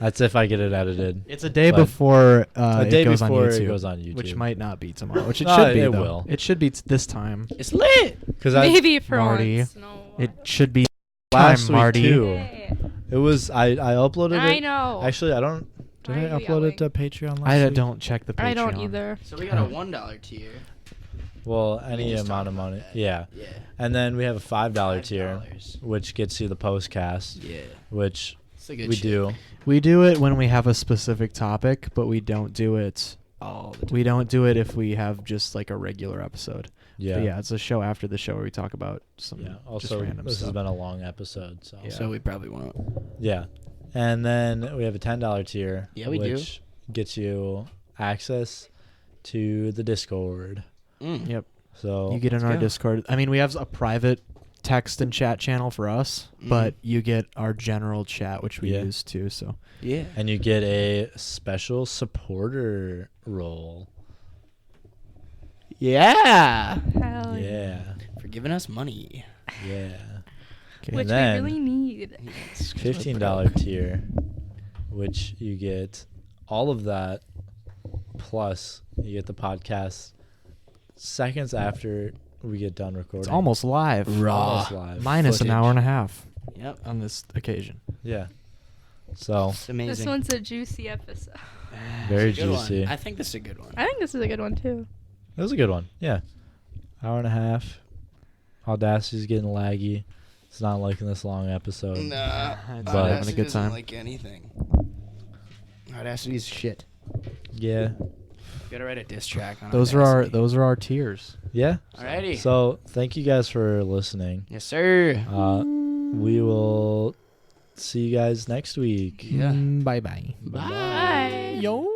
C: that's if I get it edited.
E: It's a day
C: But
E: before
C: a day
E: it goes
C: before
E: on YouTube,
C: it goes on YouTube,
E: which might not be tomorrow. Which it
C: No,
E: should be.
C: it
E: though.
C: will.
E: It should be this time.
B: It's lit.
C: because
D: Maybe for
E: Marty,
D: once. No.
E: It should be
C: last
E: time,
C: week
E: Marty.
C: too.
D: Hey.
C: It was I uploaded it.
D: I know.
C: Actually, I don't. Did
D: Why
C: I
D: are you
C: upload it
D: yelling?
C: to Patreon last
E: I
C: week?
E: don't check the Patreon.
D: I don't either.
B: So we got a $1 tier.
C: Well, any
B: just
C: amount
B: talked
C: of
B: about
C: money.
B: that.
C: Yeah.
B: Yeah.
C: And then we have a $5 tier,
B: $5.
C: which gets you the postcast,
B: Yeah.
C: which
B: It's a good
C: we
B: shit.
C: do.
E: We do it when we have a specific topic, but we don't do it.
B: All the time.
E: We don't do it if we have just like a regular episode.
C: Yeah.
E: But yeah, it's a show after the show where we talk about some
C: Yeah.
E: just
C: Also,
E: random
C: this
E: stuff.
C: has been a long episode, so
E: Yeah.
B: So we probably won't.
C: yeah. And then we have a $10 tier,
B: Yeah, we do.
C: which gets you access to the Discord.
B: Mm.
E: Yep.
C: So
E: You get in
B: let's
E: our
B: go.
E: Discord. I mean, we have a private text and chat channel for us, but you get our general chat, which we
C: Yeah.
E: use too. So
B: Yeah.
C: and you get a special supporter role.
B: Yeah.
D: Hell
C: Yeah.
B: For giving us money.
C: Yeah.
E: okay.
D: Which
C: And then-
D: we really need.
C: $15 tier, which you get all of that, plus you get the podcast seconds after we get done recording.
E: it's almost live,
B: Raw.
C: Almost live.
E: minus an
B: footage.
E: hour and a half
B: Yep.
E: on this occasion.
C: Yeah. So
B: It's amazing.
D: This one's a juicy episode.
C: very
B: It's a good one.
C: juicy.
B: I think this is a good one.
D: I think this is a good one too.
C: That was a good one. Yeah. Hour and a half. Audacity's getting laggy. It's not liking this long episode.
B: Nah.
E: It's
C: But-
E: having a good
B: doesn't
E: time.
B: like anything. Audacity's shit.
C: Yeah.
B: Gotta write a diss track on
E: Those
B: Audacity.
E: are our tiers.
C: Yeah.
B: Alrighty.
C: So thank you guys for listening.
B: Yes, sir.
C: We will see you guys next week.
B: Yeah.
E: Bye bye.
B: Bye.
D: Bye.
E: Yo.